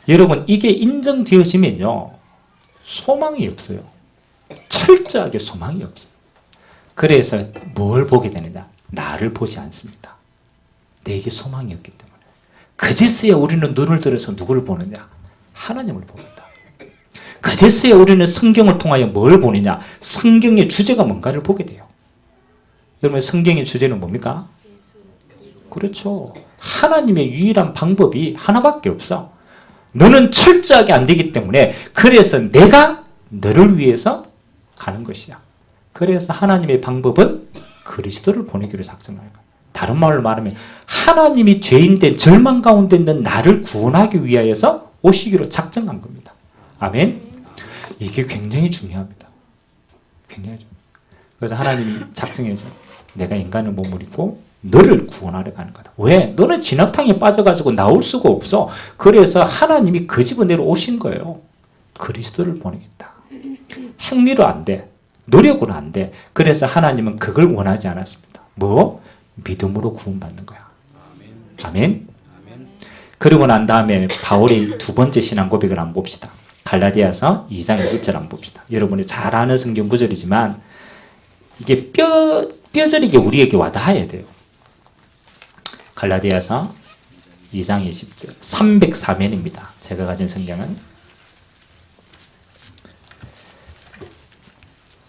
여러분 이게 인정되어지면요. 소망이 없어요. 철저하게 소망이 없어요. 그래서 뭘 보게 되느냐? 나를 보지 않습니다. 내게 소망이 없기 때문에. 그제서야 우리는 눈을 들어서 누구를 보느냐? 하나님을 봅니다. 그제서야 우리는 성경을 통하여 뭘 보느냐? 성경의 주제가 뭔가를 보게 돼요. 여러분 성경의 주제는 뭡니까? 그렇죠. 하나님의 유일한 방법이 하나밖에 없어. 너는 철저하게 안 되기 때문에 그래서 내가 너를 위해서 가는 것이야. 그래서 하나님의 방법은 그리스도를 보내기로 작정한 거예요. 다른 말로 말하면 하나님이 죄인된 절망 가운데 있는 나를 구원하기 위하여서 오시기로 작정한 겁니다. 아멘. 이게 굉장히 중요합니다. 굉장히 중요합니다. 그래서 하나님이 작정해서 내가 인간을 몸을 입고 너를 구원하러 가는 거다. 왜? 너는 진흙탕에 빠져가지고 나올 수가 없어. 그래서 하나님이 그 집은 내려 오신 거예요. 그리스도를 보내겠다. 행위로 안 돼. 노력으로 안 돼. 그래서 하나님은 그걸 원하지 않았습니다. 뭐? 믿음으로 구원받는 거야. 아멘. 그리고 난 다음에 바울의 두 번째 신앙 고백을 한번 봅시다. 갈라디아서 2장 20절 한번 봅시다. 여러분이 잘 아는 성경 구절이지만 이게 뼈저리게 우리에게 와닿아야 돼요. 갈라디아서 2장 20절 304면입니다. 제가 가진 성경은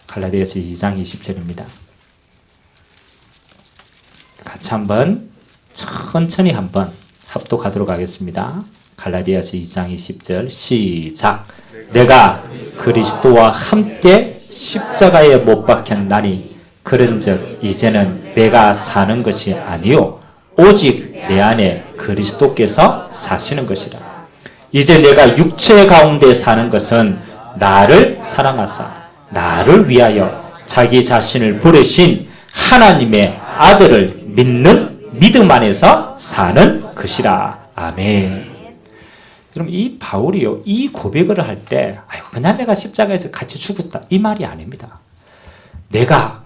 갈라디아서 2장 20절입니다. 같이 한번 천천히 한번 합독하도록 하겠습니다. 갈라디아서 2장 20절 시작. 내가 그리스도와 함께 십자가에 못 박혔나니 그런즉 이제는 내가 사는 것이 아니요 오직 내 안에 그리스도께서 사시는 것이라. 이제 내가 육체 가운데 사는 것은 나를 사랑하사 나를 위하여 자기 자신을 부르신 하나님의 아들을 믿는 믿음 안에서 사는 것이라. 아멘. 그럼 이 바울이요, 이 고백을 할 때, 그냥 내가 십자가에서 같이 죽었다. 이 말이 아닙니다. 내가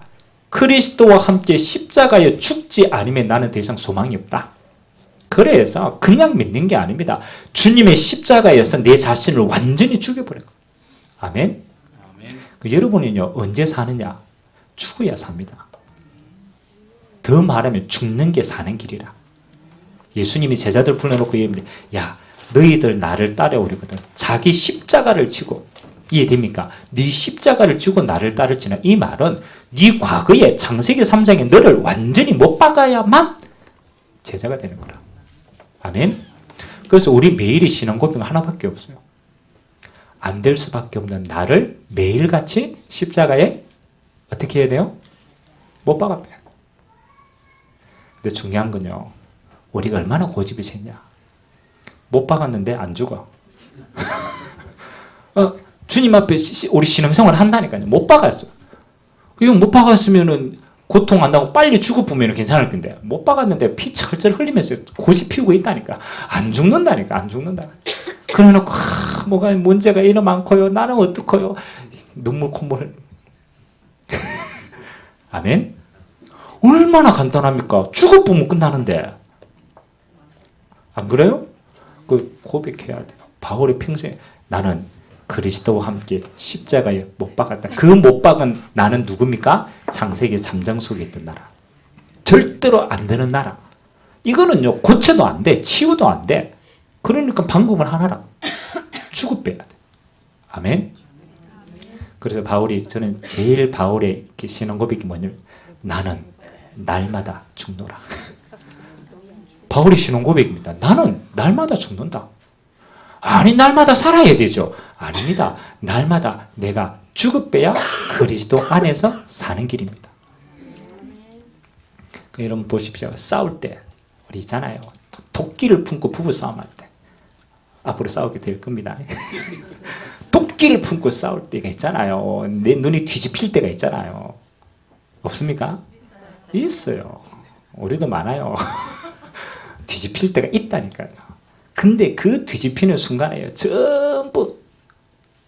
그리스도와 함께 십자가에 죽지 않으면 나는 더 이상 소망이 없다. 그래서 그냥 믿는 게 아닙니다. 주님의 십자가에서 내 자신을 완전히 죽여버려요. 아멘. 여러분은요, 언제 사느냐? 죽어야 삽니다. 더 말하면 죽는 게 사는 길이라. 예수님이 제자들 불러놓고 얘기합니다. 야, 너희들 나를 따라오려거든. 자기 십자가를 지고, 이해됩니까? 네 십자가를 지고 나를 따를지나. 이 말은 네 과거에 창세기 3장에 너를 완전히 못 박아야만 제자가 되는 거라. 아멘. 그래서 우리 매일의 신앙 고백은 하나밖에 없어요. 안 될 수밖에 없는 나를 매일같이 십자가에 어떻게 해야 돼요? 못 박아야 돼요. 근데 중요한 건요, 우리가 얼마나 고집이 세냐. 못 박았는데 안 죽어. 주님 앞에 우리 신앙생활 한다니까요. 못 박았어. 이거 못 박았으면은 고통 안 나고 빨리 죽어보면 괜찮을 건데 못 박았는데 피 철철 흘리면서 고집 피우고 있다니까. 안 죽는다니까. 안 죽는다. 그래놓고 뭐가 문제가 이러 많고요. 나는 어떡해요. 눈물 콧물. 아멘. 얼마나 간단합니까? 죽어보면 끝나는데. 안 그래요? 그 고백해야 돼요. 바울의 평생에 나는 그리스도와 함께 십자가에 못 박았다. 그 못 박은 나는 누굽니까? 창세기 3장 속에 있던 나라. 절대로 안 되는 나라. 이거는요 고쳐도 안 돼. 치유도 안 돼. 그러니까 방법은 하나라. 죽어 빼야 돼. 아멘. 그래서 저는 제일 바울의 신앙 고백이 뭐냐면 나는 날마다 죽노라. 바울의 신앙 고백입니다. 나는 날마다 죽는다. 아니 날마다 살아야 되죠. 아닙니다. 날마다 내가 죽어 빼야 그리스도 안에서 사는 길입니다. 여러분 보십시오. 싸울 때 우리 있잖아요. 도끼를 품고 부부싸움할 때 앞으로 싸우게 될 겁니다. 도끼를 품고 싸울 때가 있잖아요. 내 눈이 뒤집힐 때가 있잖아요. 없습니까? 있어요. 우리도 많아요. 뒤집힐 때가 있다니까요. 근데 그 뒤집히는 순간에요. 전부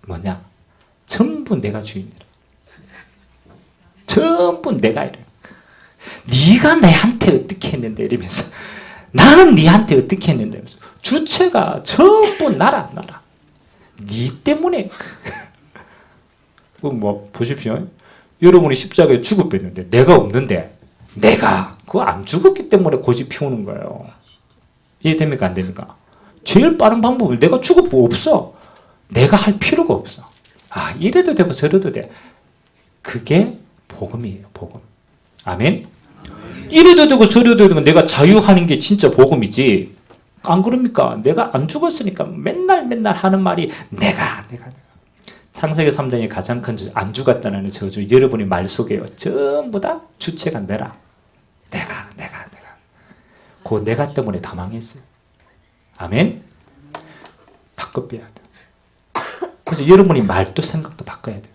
뭐냐? 전부 내가 주인이라. 전부 내가 이래. 네가 내한테 어떻게 했는데 이러면서 나는 네한테 어떻게 했는데 이러면서 주체가 전부 나라. 네 때문에. 뭐 보십시오. 여러분이 십자가에 죽어 뺐는데 내가 없는데 내가 그거 안 죽었기 때문에 고집 피우는 거예요. 이해됩니까? 안 됩니까? 제일 빠른 방법은 내가 죽어도 없어. 내가 할 필요가 없어. 이래도 되고 저래도 돼. 그게 복음이에요. 복음. 아멘. 이래도 되고 저래도 되고 내가 자유하는 게 진짜 복음이지. 안 그럽니까? 내가 안 죽었으니까 맨날 하는 말이 내가. 창세기 3장의 가장 큰 저주, 안 죽었다는 저주, 여러분의 말 속에요. 전부 다 주체가 내가. 그 내가 때문에 다 망했어요. 아멘? 바꿔 빼야 돼. 그래서 여러분이 말도 생각도 바꿔야 돼요.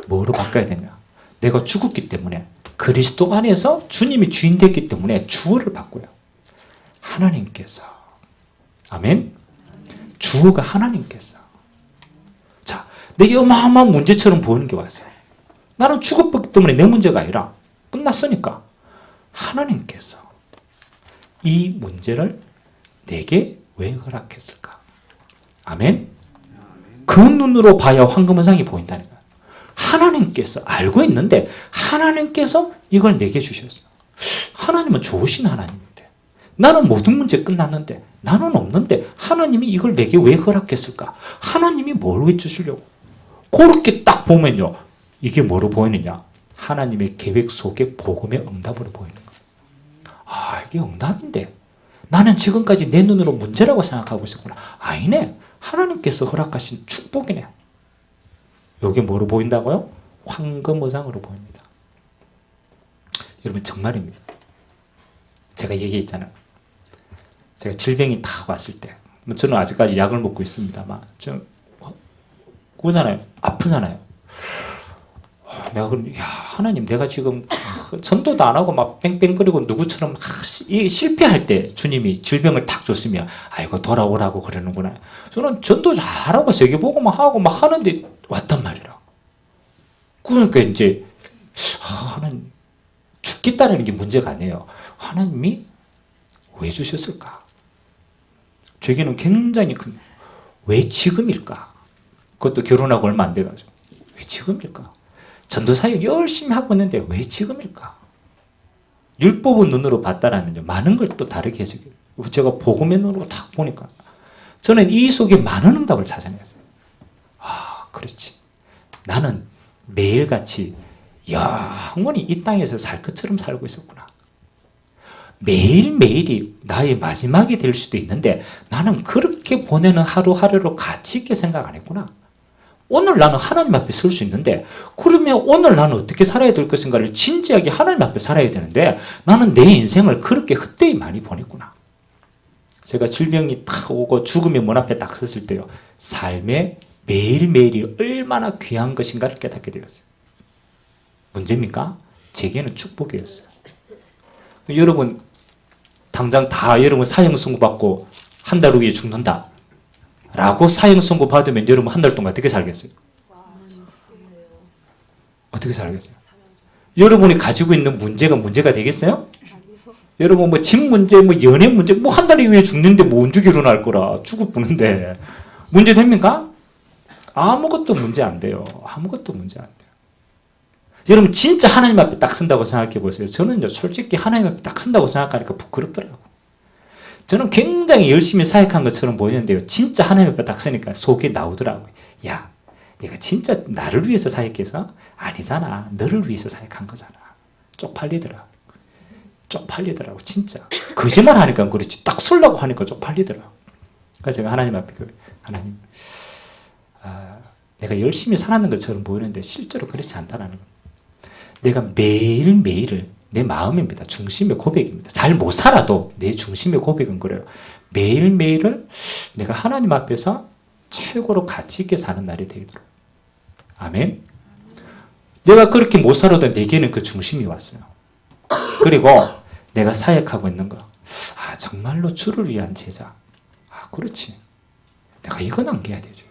뭐로 바꿔야 되냐? 내가 죽었기 때문에 그리스도 안에서 주님이 주인 됐기 때문에 주어를 바꿔요. 하나님께서. 아멘? 주어가 하나님께서. 자, 내게 어마어마한 문제처럼 보이는 게 왔어요. 나는 죽었기 때문에 내 문제가 아니라 끝났으니까 하나님께서 이 문제를 내게 왜 허락했을까? 아멘? 그 눈으로 봐야 황금원상이 보인다는 거예요. 하나님께서 알고 있는데 하나님께서 이걸 내게 주셨어요. 하나님은 좋으신 하나님인데 나는 모든 문제 끝났는데 나는 없는데 하나님이 이걸 내게 왜 허락했을까? 하나님이 뭘 왜 주시려고? 그렇게 딱 보면요. 이게 뭐로 보이느냐? 하나님의 계획 속에 복음의 응답으로 보이는 거예요. 이게 응답인데 나는 지금까지 내 눈으로 문제라고 생각하고 있었구나. 아니네. 하나님께서 허락하신 축복이네. 이게 뭐로 보인다고요? 황금어장으로 보입니다. 여러분 정말입니다. 제가 얘기했잖아요. 제가 질병이 다 왔을 때 저는 아직까지 약을 먹고 있습니다만 좀 그거잖아요. 아프잖아요. 내가 그럼 하나님 내가 지금 전도도 안 하고 막 뺑뺑거리고 누구처럼 실패할 때 주님이 질병을 딱 줬으면 아이고 돌아오라고 그러는구나. 저는 전도 잘하고 세계보고 막 하고 막 하는데 왔단 말이라. 그러니까 이제 하나님 죽겠다는 게 문제가 아니에요. 하나님이 왜 주셨을까? 저에게는 굉장히 큰 왜 지금일까? 그것도 결혼하고 얼마 안 돼가지고 왜 지금일까? 전도사역 열심히 하고 있는데 왜 지금일까? 율법의 눈으로 봤다라면 많은 걸 또 다르게 해석해요. 제가 복음의 눈으로 딱 보니까 저는 이 속에 많은 응답을 찾아냈어요. 그렇지. 나는 매일같이 영원히 이 땅에서 살 것처럼 살고 있었구나. 매일매일이 나의 마지막이 될 수도 있는데 나는 그렇게 보내는 하루하루로 가치 있게 생각 안 했구나. 오늘 나는 하나님 앞에 설 수 있는데 그러면 오늘 나는 어떻게 살아야 될 것인가를 진지하게 하나님 앞에 살아야 되는데 나는 내 인생을 그렇게 헛되이 많이 보냈구나. 제가 질병이 탁 오고 죽음이 문 앞에 딱 섰을 때요. 삶의 매일매일이 얼마나 귀한 것인가를 깨닫게 되었어요. 문제입니까? 제게는 축복이었어요. 여러분 당장 다 여러분 사형 선고받고 한 달 후에 죽는다 라고 사형 선고 받으면 여러분 한 달 동안 어떻게 살겠어요? 어떻게 살겠어요? 여러분이 가지고 있는 문제가 되겠어요? 여러분 뭐 집 문제, 뭐 연애 문제, 뭐 한 달 이후에 죽는데 뭐 언제 결혼할 거라 죽을 뿐인데 문제 됩니까? 아무것도 문제 안 돼요. 아무것도 문제 안 돼요. 여러분 진짜 하나님 앞에 딱 쓴다고 생각해 보세요. 저는요 솔직히 하나님 앞에 딱 쓴다고 생각하니까 부끄럽더라고. 저는 굉장히 열심히 사역한 것처럼 보이는데요. 진짜 하나님 앞에 딱 쓰니까 속에 나오더라고요. 야, 내가 진짜 나를 위해서 사역해서? 아니잖아. 너를 위해서 사역한 거잖아. 쪽팔리더라. 쪽팔리더라고 진짜. 거짓말 하니까 그렇지. 딱 쓰려고 하니까 쪽팔리더라. 그래서 제가 하나님 앞에 하나님 내가 열심히 살았는 것처럼 보이는데 실제로 그렇지 않다라는 거. 내가 매일매일을 내 마음입니다. 중심의 고백입니다. 잘 못 살아도 내 중심의 고백은 그래요. 매일매일을 내가 하나님 앞에서 최고로 가치 있게 사는 날이 되도록. 아멘. 내가 그렇게 못 살아도 내게는 그 중심이 왔어요. 그리고 내가 사역하고 있는 거. 정말로 주를 위한 제자. 그렇지. 내가 이거 남겨야 되지.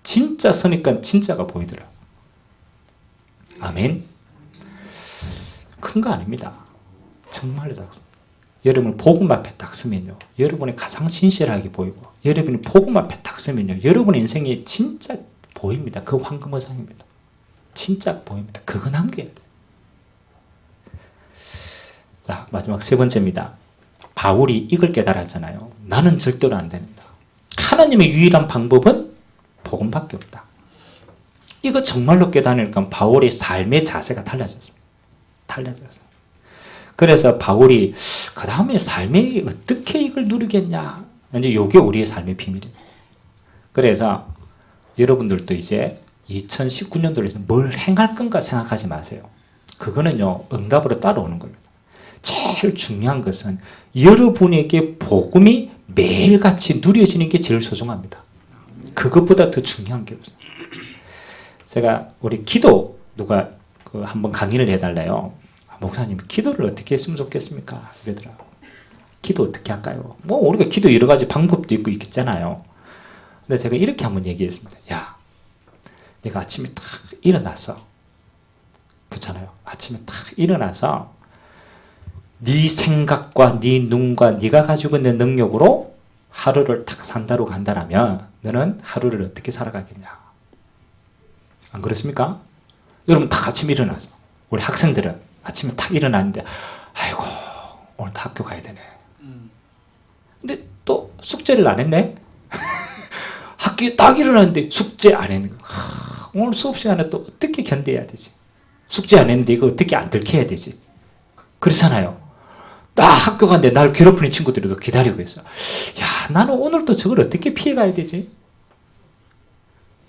진짜 서니까 진짜가 보이더라. 아멘. 큰 거 아닙니다. 정말로 작습니다. 여러분 복음 앞에 딱 서면요. 여러분이 가장 진실하게 보이고 여러분이 복음 앞에 딱 서면요. 여러분의 인생이 진짜 보입니다. 그 황금어상입니다. 진짜 보입니다. 그거 남겨야 돼요. 자, 마지막 세 번째입니다. 바울이 이걸 깨달았잖아요. 나는 절대로 안 됩니다. 하나님의 유일한 방법은 복음밖에 없다. 이거 정말로 깨달으니까 바울의 삶의 자세가 달라졌어요. 그래서 바울이 그 다음에 삶에 어떻게 이걸 누리겠냐. 이제 이게 우리의 삶의 비밀입니다. 그래서 여러분들도 이제 2019년도에 뭘 행할 건가 생각하지 마세요. 그거는요, 응답으로 따라오는 겁니다. 제일 중요한 것은 여러분에게 복음이 매일같이 누려지는 게 제일 소중합니다. 그것보다 더 중요한 게 없어요. 제가 우리 기도 누가 한번 강의를 해달래요. 목사님 기도를 어떻게 했으면 좋겠습니까? 이러더라고. 기도 어떻게 할까요? 뭐 우리가 기도 여러 가지 방법도 있고 있겠잖아요. 근데 제가 이렇게 한번 얘기했습니다. 야, 내가 아침에 딱 일어나서 그렇잖아요. 아침에 딱 일어나서 네 생각과 네 눈과 네가 가지고 있는 능력으로 하루를 딱 산다고 간다라면 너는 하루를 어떻게 살아가겠냐? 안 그렇습니까? 여러분 딱 아침에 일어나서 우리 학생들은 아침에 딱 일어났는데 아이고 오늘 또 학교 가야 되네. 근데 또 숙제를 안 했네? 학교에 딱 일어났는데 숙제 안 했는 거. 오늘 수업 시간에 또 어떻게 견뎌야 되지? 숙제 안 했는데 이거 어떻게 안 들켜야 되지? 그렇잖아요. 딱 학교 갔는데 날 괴롭히는 친구들이 기다리고 있어. 야, 나는 오늘 또 저걸 어떻게 피해가야 되지?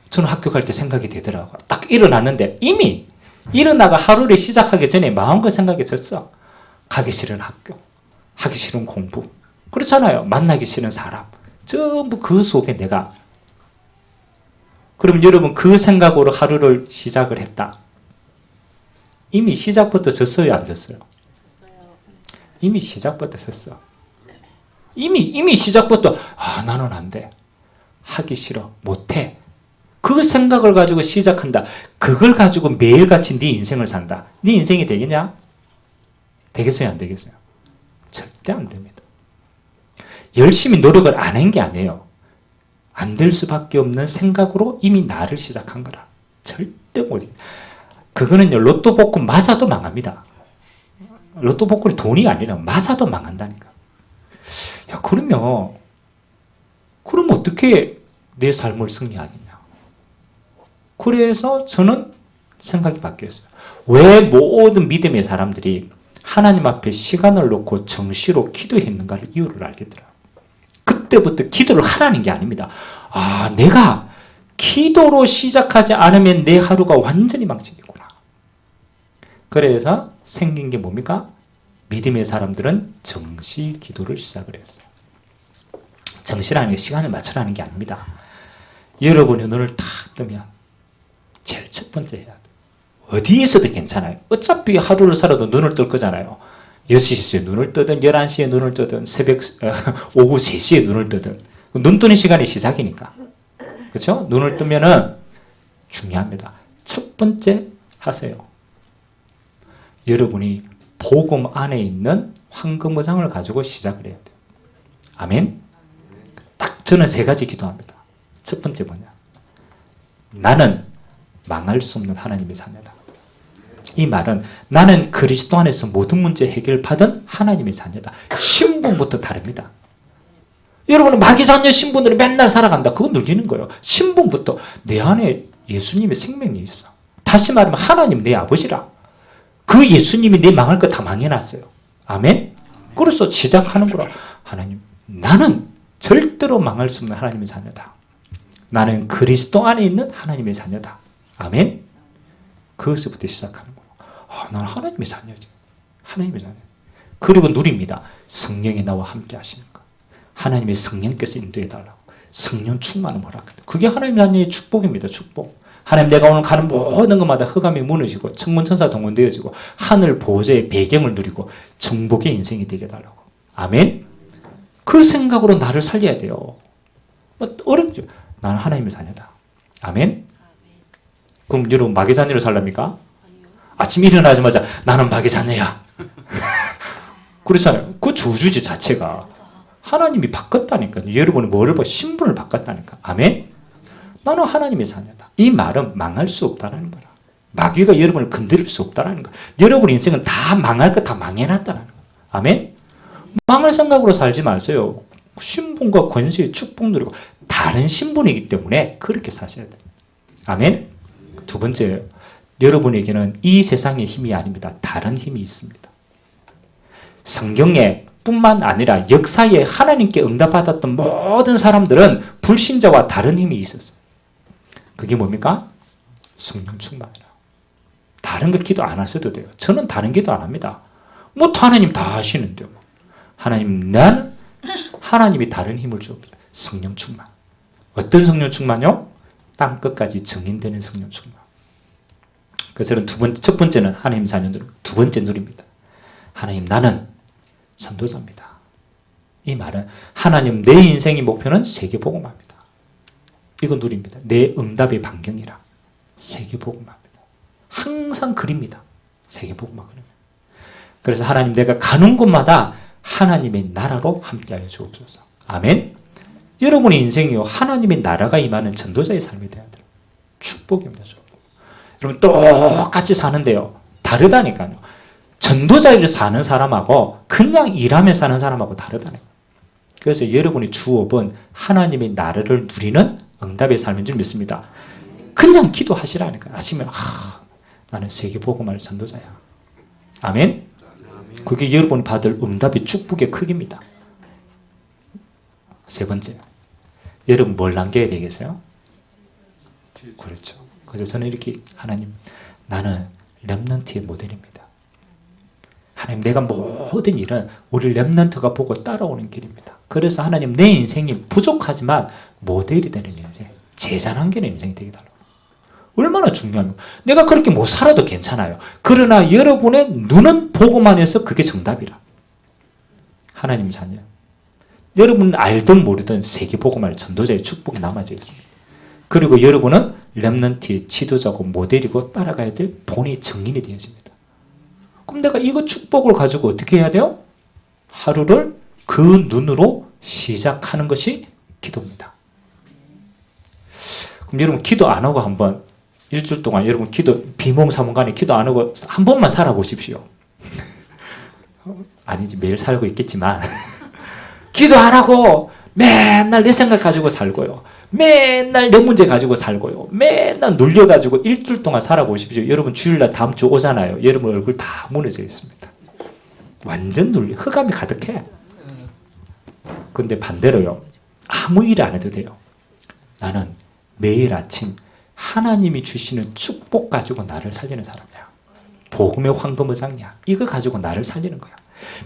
저는 학교 갈 때 생각이 되더라고요. 딱 일어났는데 이미 일어나가 하루를 시작하기 전에 마음과 생각이 졌어. 가기 싫은 학교, 하기 싫은 공부. 그렇잖아요. 만나기 싫은 사람. 전부 그 속에 내가. 그럼 여러분 그 생각으로 하루를 시작을 했다. 이미 시작부터 졌어요, 안 졌어요? 이미 시작부터 졌어. 이미 시작부터 나는 안 돼. 하기 싫어. 못해. 그 생각을 가지고 시작한다. 그걸 가지고 매일같이 네 인생을 산다. 네 인생이 되겠냐? 되겠어요? 안 되겠어요? 절대 안 됩니다. 열심히 노력을 안 한 게 아니에요. 안 될 수밖에 없는 생각으로 이미 나를 시작한 거라. 절대 못. 그거는요, 로또 복권 맞아도 망합니다. 로또 복권이 돈이 아니라 맞아도 망한다니까. 야, 그럼 어떻게 내 삶을 승리하겠냐? 그래서 저는 생각이 바뀌었어요. 왜 모든 믿음의 사람들이 하나님 앞에 시간을 놓고 정시로 기도했는가를 이유를 알겠더라고요. 그때부터 기도를 하라는 게 아닙니다. 내가 기도로 시작하지 않으면 내 하루가 완전히 망치겠구나. 그래서 생긴 게 뭡니까? 믿음의 사람들은 정시 기도를 시작을 했어요. 정시라는 게 시간을 맞춰라는 게 아닙니다. 여러분의 눈을 탁 뜨면 제일 첫 번째 해야 돼. 어디에 있어도 괜찮아요. 어차피 하루를 살아도 눈을 뜰 거잖아요. 6시에 눈을 뜨든 11시에 눈을 뜨든 오후 3시에 눈을 뜨든 눈 뜨는 시간이 시작이니까. 그렇죠? 눈을 뜨면은 중요합니다. 첫 번째 하세요. 여러분이 복음 안에 있는 황금의장을 가지고 시작을 해야 돼요. 아멘? 딱 저는 3가지 기도합니다. 첫 번째 뭐냐? 나는 망할 수 없는 하나님의 자녀다. 이 말은 나는 그리스도 안에서 모든 문제 해결받은 하나님의 자녀다. 신분부터 다릅니다. 여러분은 마귀 자녀 신분으로 맨날 살아간다. 그건 눌리는 거예요. 신분부터 내 안에 예수님의 생명이 있어. 다시 말하면 하나님 내 아버지라. 그 예수님이 내 망할 거 다 망해놨어요. 아멘? 그래서 시작하는 거라. 하나님, 나는 절대로 망할 수 없는 하나님의 자녀다. 나는 그리스도 안에 있는 하나님의 자녀다. 아멘? 그것부터 시작하는 거예요. 나는 하나님의 자녀지. 하나님의 자녀. 그리고 누립니다. 성령이 나와 함께 하시는 것. 하나님의 성령께서 인도해 달라고. 성령 충만을 허락한다. 그게 하나님의 자녀의 축복입니다. 축복. 하나님 내가 오늘 가는 모든 것마다 흑암이 무너지고 천군천사 동원되어지고 하늘 보호자의 배경을 누리고 정복의 인생이 되게 해달라고. 아멘? 그 생각으로 나를 살려야 돼요. 어렵죠? 나는 하나님의 자녀다. 아멘? 그럼 여러분 마귀 자녀로 살랍니까? 아침 일어나자마자 나는 마귀 자녀야. 그렇잖아요. 그 주주지 자체가 하나님이 바꿨다니까요. 여러분이 뭐를 봐? 신분을 바꿨다니까. 아멘? 나는 하나님의 자녀다. 이 말은 망할 수 없다는 거라. 마귀가 여러분을 건드릴 수 없다는 거. 여러분 인생은 다 망할 거 다 망해놨다는 거. 아멘? 망할 생각으로 살지 마세요. 신분과 권세의 축복 누리고 다른 신분이기 때문에 그렇게 사셔야 돼요. 아멘? 두 번째, 여러분에게는 이 세상의 힘이 아닙니다. 다른 힘이 있습니다. 성경에 뿐만 아니라 역사에 하나님께 응답받았던 모든 사람들은 불신자와 다른 힘이 있었어요. 그게 뭡니까? 성령 충만이라. 다른 거 기도 안 하셔도 돼요. 저는 다른 기도 안 합니다. 하나님 다 하시는데요. 하나님, 나는 하나님이 다른 힘을 줘. 성령 충만. 어떤 성령 충만요? 땅 끝까지 증인되는 성령 충만. 그래서 저는 첫 번째는 하나님 자녀들, 두 번째 누립니다. 하나님, 나는 전도자입니다. 이 말은 하나님 내 인생의 목표는 세계복음화입니다. 이거 누립니다. 내 응답의 반경이라. 세계복음화입니다. 항상 그립니다. 세계복음화 그립니다. 그래서 하나님 내가 가는 곳마다 하나님의 나라로 함께하여 주옵소서. 아멘. 여러분의 인생이요 하나님의 나라가 임하는 전도자의 삶이 되어야 돼요. 축복입니다. 축복. 여러분 똑같이 사는데요 다르다니까요. 전도자로 사는 사람하고 그냥 일하며 사는 사람하고 다르다니까요. 그래서 여러분의 주업은 하나님의 나라를 누리는 응답의 삶인 줄 믿습니다. 그냥 기도하시라니까요. 하시면 나는 세계복음할 전도자야. 아멘. 그게 여러분이 받을 응답의 축복의 크기입니다. 세 번째, 여러분 뭘 남겨야 되겠어요? 그렇죠. 그래서 저는 이렇게 하나님, 나는 렘넌트의 모델입니다. 하나님, 내가 모든 일은 우리 렘넌트가 보고 따라오는 길입니다. 그래서 하나님, 내 인생이 부족하지만 모델이 되는 인생, 제자 남기는 인생이 되게 달라요. 얼마나 중요합니까? 내가 그렇게 못 살아도 괜찮아요. 그러나 여러분의 눈은 보고만 해서 그게 정답이라. 하나님 자녀. 여러분은 알든 모르든 세계복음할 전도자의 축복이 남아져 있습니다. 그리고 여러분은 렘넌트의 지도자고 모델이고 따라가야 될 본의 증인이 되어집니다. 그럼 내가 이거 축복을 가지고 어떻게 해야 돼요? 하루를 그 눈으로 시작하는 것이 기도입니다. 그럼 여러분 기도 안 하고 한번 일주일 동안 여러분 기도 비몽사몽간에 기도 안 하고 한 번만 살아보십시오. 아니지 매일 살고 있겠지만 기도 안 하고 맨날 내 생각 가지고 살고요. 맨날 내 문제 가지고 살고요. 맨날 눌려가지고 일주일 동안 살아보십시오. 여러분 주일날 다음 주 오잖아요. 여러분 얼굴 다 무너져 있습니다. 완전 눌려. 흑암이 가득해. 근데 반대로요. 아무 일 안 해도 돼요. 나는 매일 아침 하나님이 주시는 축복 가지고 나를 살리는 사람이야. 복음의 황금의장이야. 이거 가지고 나를 살리는 거야.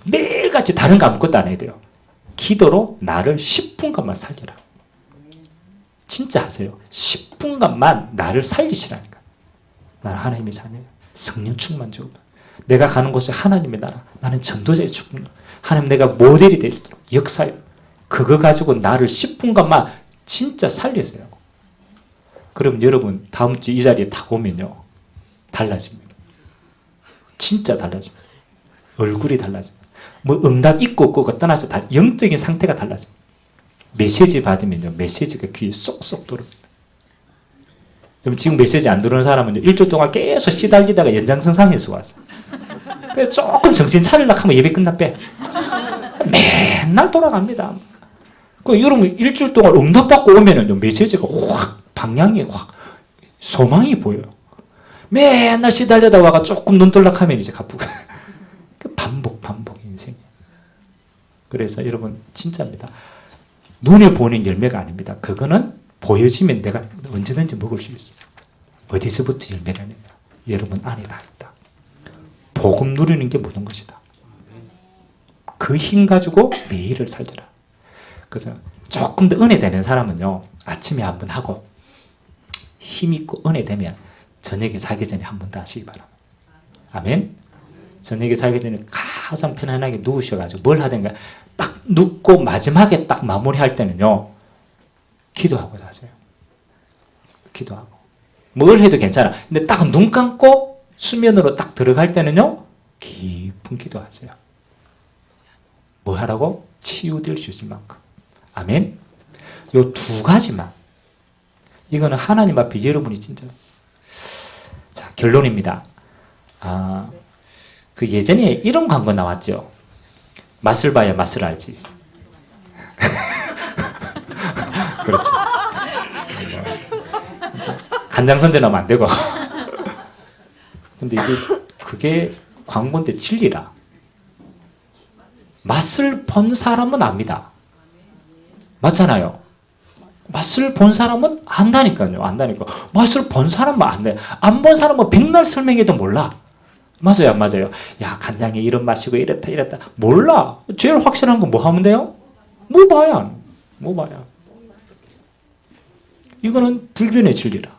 매일같이 다른 거 아무것도 안 해야 돼요. 기도로 나를 10분간만 살려라. 진짜 하세요. 10분간만 나를 살리시라니까. 나는 하나님의 자녀예요. 성령 충만 줘. 내가 가는 곳에 하나님의 나라. 나는 전도자의 축복. 하나님 내가 모델이 되도록 역사요. 그거 가지고 나를 10분간만 진짜 살리세요. 그럼 여러분 다음 주 이 자리에 딱 오면요. 달라집니다. 진짜 달라집니다. 얼굴이 달라집니다. 뭐 응답 있고 없고가 떠나서 영적인 상태가 달라집니다. 메시지 받으면요. 메시지가 귀에 쏙쏙 들어옵니다. 그럼 지금 메시지 안 들어오는 사람은 일주일 동안 계속 시달리다가 연장선상에서 왔어. 그래서 조금 정신 차리려고 하면 예배 끝나 빼. 맨날 돌아갑니다. 그 여러분 일주일 동안 응답받고 오면은 메시지가 확 방향이 확 소망이 보여요. 맨날 시달려다 와가 조금 눈돌락하면 이제 가쁘고 반복 인생이. 그래서 여러분 진짜입니다. 눈에 보이는 열매가 아닙니다. 그거는 보여지면 내가 언제든지 먹을 수 있어요. 어디서부터 열매가 있느냐? 여러분 안에 다 있다. 복음 누리는 게 모든 것이다. 그 힘 가지고 매일을 살려라. 그래서 조금 더 은혜 되는 사람은요. 아침에 한번 하고 힘 있고 은혜 되면 저녁에 자기 전에 한 번 더 하시기 바랍니다. 아멘. 저녁에 자기 전에 가장 편안하게 누우셔가지고 뭘 하든가 딱 눕고 마지막에 딱 마무리할 때는요. 기도하고 자세요. 기도하고. 뭘 해도 괜찮아. 근데 딱 눈 감고 수면으로 딱 들어갈 때는요. 깊은 기도하세요. 뭐 하라고? 치유될 수 있을 만큼. 아멘. 요 두 가지만. 이거는 하나님 앞에 여러분이 진짜. 자, 결론입니다. 그 예전에 이런 광고 나왔죠. 맛을 봐야 맛을 알지. 그렇죠. 간장 선전하면 안 되고. 근데 그게 광고인데 진리라. 맛을 본 사람은 압니다. 맞잖아요. 맛을 본 사람은 안다니까요. 안다니까. 맛을 본 사람은 안 돼. 안 본 사람은 백날 설명해도 몰라. 맞아요, 안 맞아요? 야, 간장이 이런 맛이고 이랬다. 몰라. 제일 확실한 건 뭐 하면 돼요? 뭐 봐야. 이거는 불변의 진리라.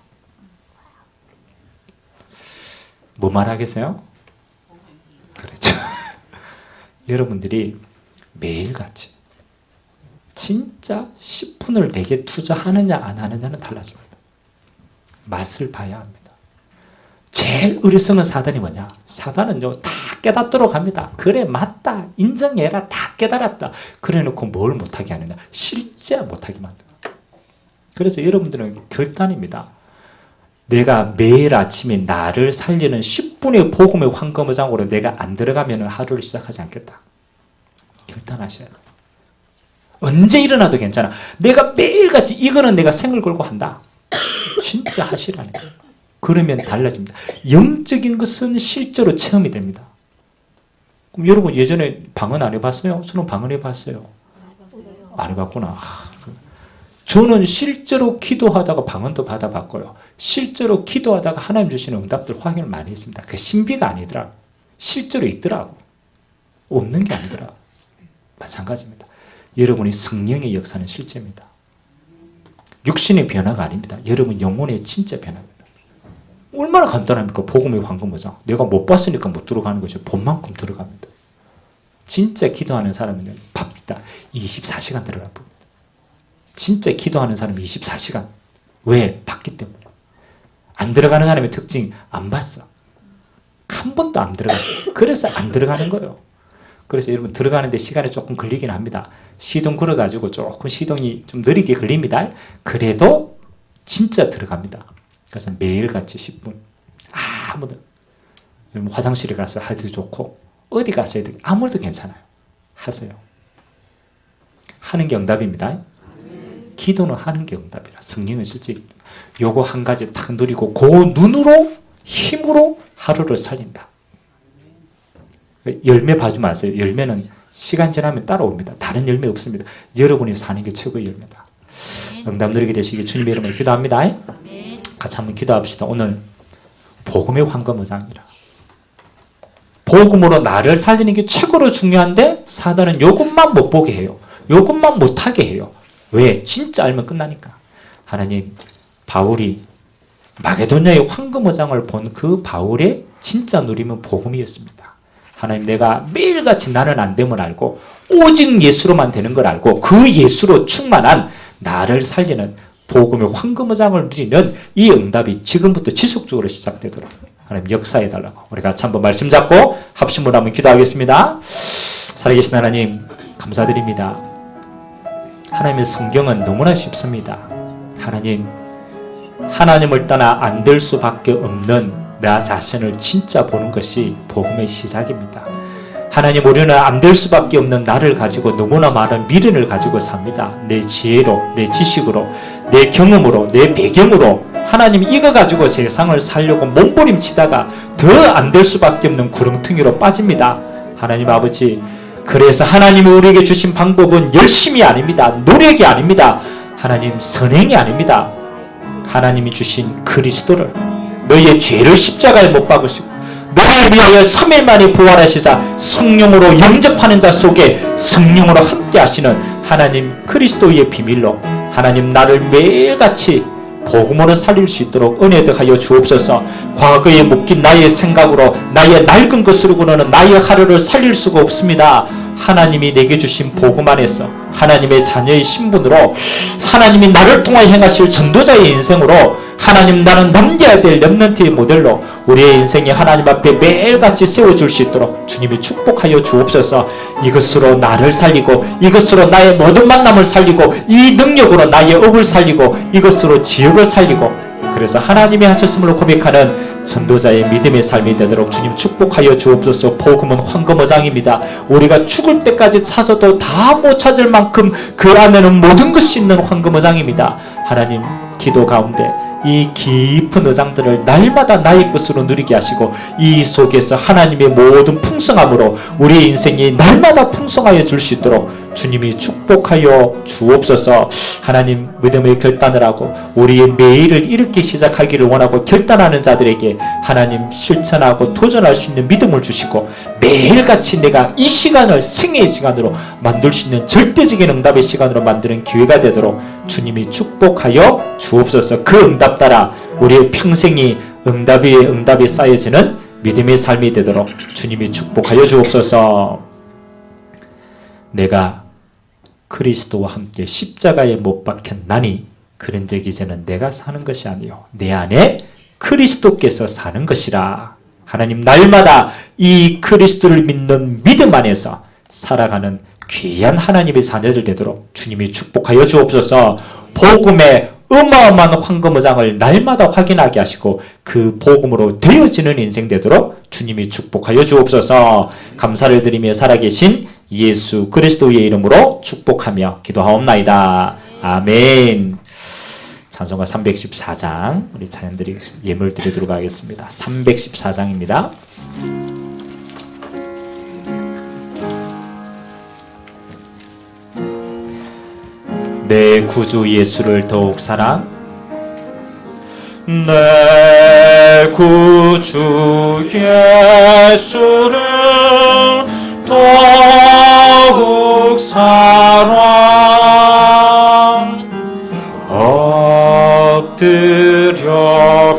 뭐 말하겠어요? 그렇죠. 여러분들이 매일같이 진짜 10분을 내게 투자하느냐 안 하느냐는 달라집니다. 맛을 봐야 합니다. 제일 어리석은 사단이 뭐냐? 사단은요 다 깨닫도록 합니다. 그래 맞다 인정해라 다 깨달았다. 그래놓고 뭘 못하게 하느냐? 실제 못하게 만든다. 그래서 여러분들은 결단입니다. 내가 매일 아침에 나를 살리는 10분의 복음의 황금어장으로 내가 안 들어가면 하루를 시작하지 않겠다. 결단하셔야 돼요. 언제 일어나도 괜찮아. 내가 매일같이 이거는 내가 생을 걸고 한다. 진짜 하시라는 거예요. 그러면 달라집니다. 영적인 것은 실제로 체험이 됩니다. 그럼 여러분 예전에 방언 안 해봤어요? 저는 방언 해봤어요. 안 해봤구나. 저는 실제로 기도하다가 방언도 받아봤고요. 실제로 기도하다가 하나님 주시는 응답들 확인을 많이 했습니다. 그 신비가 아니더라고. 실제로 있더라고. 없는 게 아니더라고. 마찬가지입니다. 여러분이 성령의 역사는 실제입니다. 육신의 변화가 아닙니다. 여러분 영혼의 진짜 변화입니다. 얼마나 간단합니까? 복음의 황금어장. 내가 못 봤으니까 못 들어가는 것이 본 만큼 들어갑니다. 진짜 기도하는 사람은 팝니다. 24시간 들어가 봅니다. 진짜 기도하는 사람은 24시간. 왜? 봤기 때문에. 안 들어가는 사람의 특징 안 봤어. 한 번도 안 들어갔어. 그래서 안 들어가는 거예요. 그래서 여러분 들어가는데 시간이 조금 걸리긴 합니다. 시동 걸어가지고 조금 시동이 좀 느리게 걸립니다. 그래도 진짜 들어갑니다. 그래서 매일같이 10분 아무도 화장실에 가서 해도 좋고 어디 가서 해도 아무래도 괜찮아요. 하세요. 하는 게 응답입니다. 기도는 하는 게 응답이라. 성령의 실제 요거 한 가지 딱 누리고 그 눈으로 힘으로 하루를 살린다. 열매 봐주지 마세요. 열매는 시간 지나면 따라옵니다. 다른 열매 없습니다. 여러분이 사는 게 최고의 열매다. 응답 누리게 되시기 주님의 이름으로 기도합니다. 같이 한번 기도합시다. 오늘 복음의 황금어장이라. 복음으로 나를 살리는 게 최고로 중요한데 사단은 이것만 못 보게 해요. 이것만 못하게 해요. 왜? 진짜 알면 끝나니까. 하나님, 바울이 마게도냐의 황금어장을 본 그 바울의 진짜 누림은 복음이었습니다. 하나님, 내가 매일같이 나는 안 됨을 알고 오직 예수로만 되는 걸 알고 그 예수로 충만한 나를 살리는 복음의 황금어장을 누리는 이 응답이 지금부터 지속적으로 시작되도록 하나님 역사해달라고 우리 같이 한번 말씀 잡고 합심으로 한번 기도하겠습니다. 살아계신 하나님 감사드립니다. 하나님의 성경은 너무나 쉽습니다. 하나님을 떠나 안 될 수밖에 없는 나 자신을 진짜 보는 것이 복음의 시작입니다. 하나님, 우리는 안 될 수밖에 없는 나를 가지고 너무나 많은 미련을 가지고 삽니다. 내 지혜로, 내 지식으로, 내 경험으로, 내 배경으로 하나님 이거 가지고 세상을 살려고 몸부림치다가 더 안 될 수밖에 없는 구렁텅이로 빠집니다. 하나님 아버지, 그래서 하나님이 우리에게 주신 방법은 열심이 아닙니다. 노력이 아닙니다. 하나님 선행이 아닙니다. 하나님이 주신 그리스도를 너희의 죄를 십자가에 못 박으시고 너희를 위하여 3일 만에 부활하시사 성령으로 영접하는 자 속에 성령으로 함께 하시는 하나님 그리스도의 비밀로 하나님 나를 매일같이 복음으로 살릴 수 있도록 은혜득하여 주옵소서. 과거에 묶인 나의 생각으로 나의 낡은 것으로는 나의 하루를 살릴 수가 없습니다. 하나님이 내게 주신 복음 안에서 하나님의 자녀의 신분으로 하나님이 나를 통하여 행하실 전도자의 인생으로 하나님 나는 남겨야 될 렘넌트의 모델로 우리의 인생이 하나님 앞에 매일같이 세워줄 수 있도록 주님이 축복하여 주옵소서. 이것으로 나를 살리고 이것으로 나의 모든 만남을 살리고 이 능력으로 나의 업을 살리고 이것으로 지역을 살리고 그래서 하나님이 하셨음을 고백하는 전도자의 믿음의 삶이 되도록 주님 축복하여 주옵소서. 복음은 황금어장입니다. 우리가 죽을 때까지 찾아도 다 못 찾을 만큼 그 안에는 모든 것이 있는 황금어장입니다. 하나님 기도 가운데 이 깊은 어장들을 날마다 나의 것으로 누리게 하시고 이 속에서 하나님의 모든 풍성함으로 우리의 인생이 날마다 풍성하여 줄 수 있도록 주님이 축복하여 주옵소서. 하나님 믿음의 결단을 하고 우리의 매일을 이렇게 시작하기를 원하고 결단하는 자들에게 하나님 실천하고 도전할 수 있는 믿음을 주시고 매일같이 내가 이 시간을 생애의 시간으로 만들 수 있는 절대적인 응답의 시간으로 만드는 기회가 되도록 주님이 축복하여 주옵소서. 그 응답 따라 우리의 평생이 응답 위에 응답이 쌓여지는 믿음의 삶이 되도록 주님이 축복하여 주옵소서. 내가 그리스도와 함께 십자가에 못 박혔나니 그런즉 이제는 내가 사는 것이 아니요 내 안에 그리스도께서 사는 것이라. 하나님 날마다 이 그리스도를 믿는 믿음 안에서 살아가는 귀한 하나님의 자녀들 되도록 주님이 축복하여 주옵소서. 복음의 어마어마한 황금어장을 날마다 확인하게 하시고 그 복음으로 되어지는 인생 되도록 주님이 축복하여 주옵소서. 감사를 드리며 살아계신 예수 그리스도의 이름으로 축복하며 기도하옵나이다. 아멘. 찬송가 314장 우리 자녀들이 예물 드리도록 하겠습니다. 314장입니다. 내 구주 예수를 더욱 사랑 내 구주 예수를 더욱 사랑 엎드려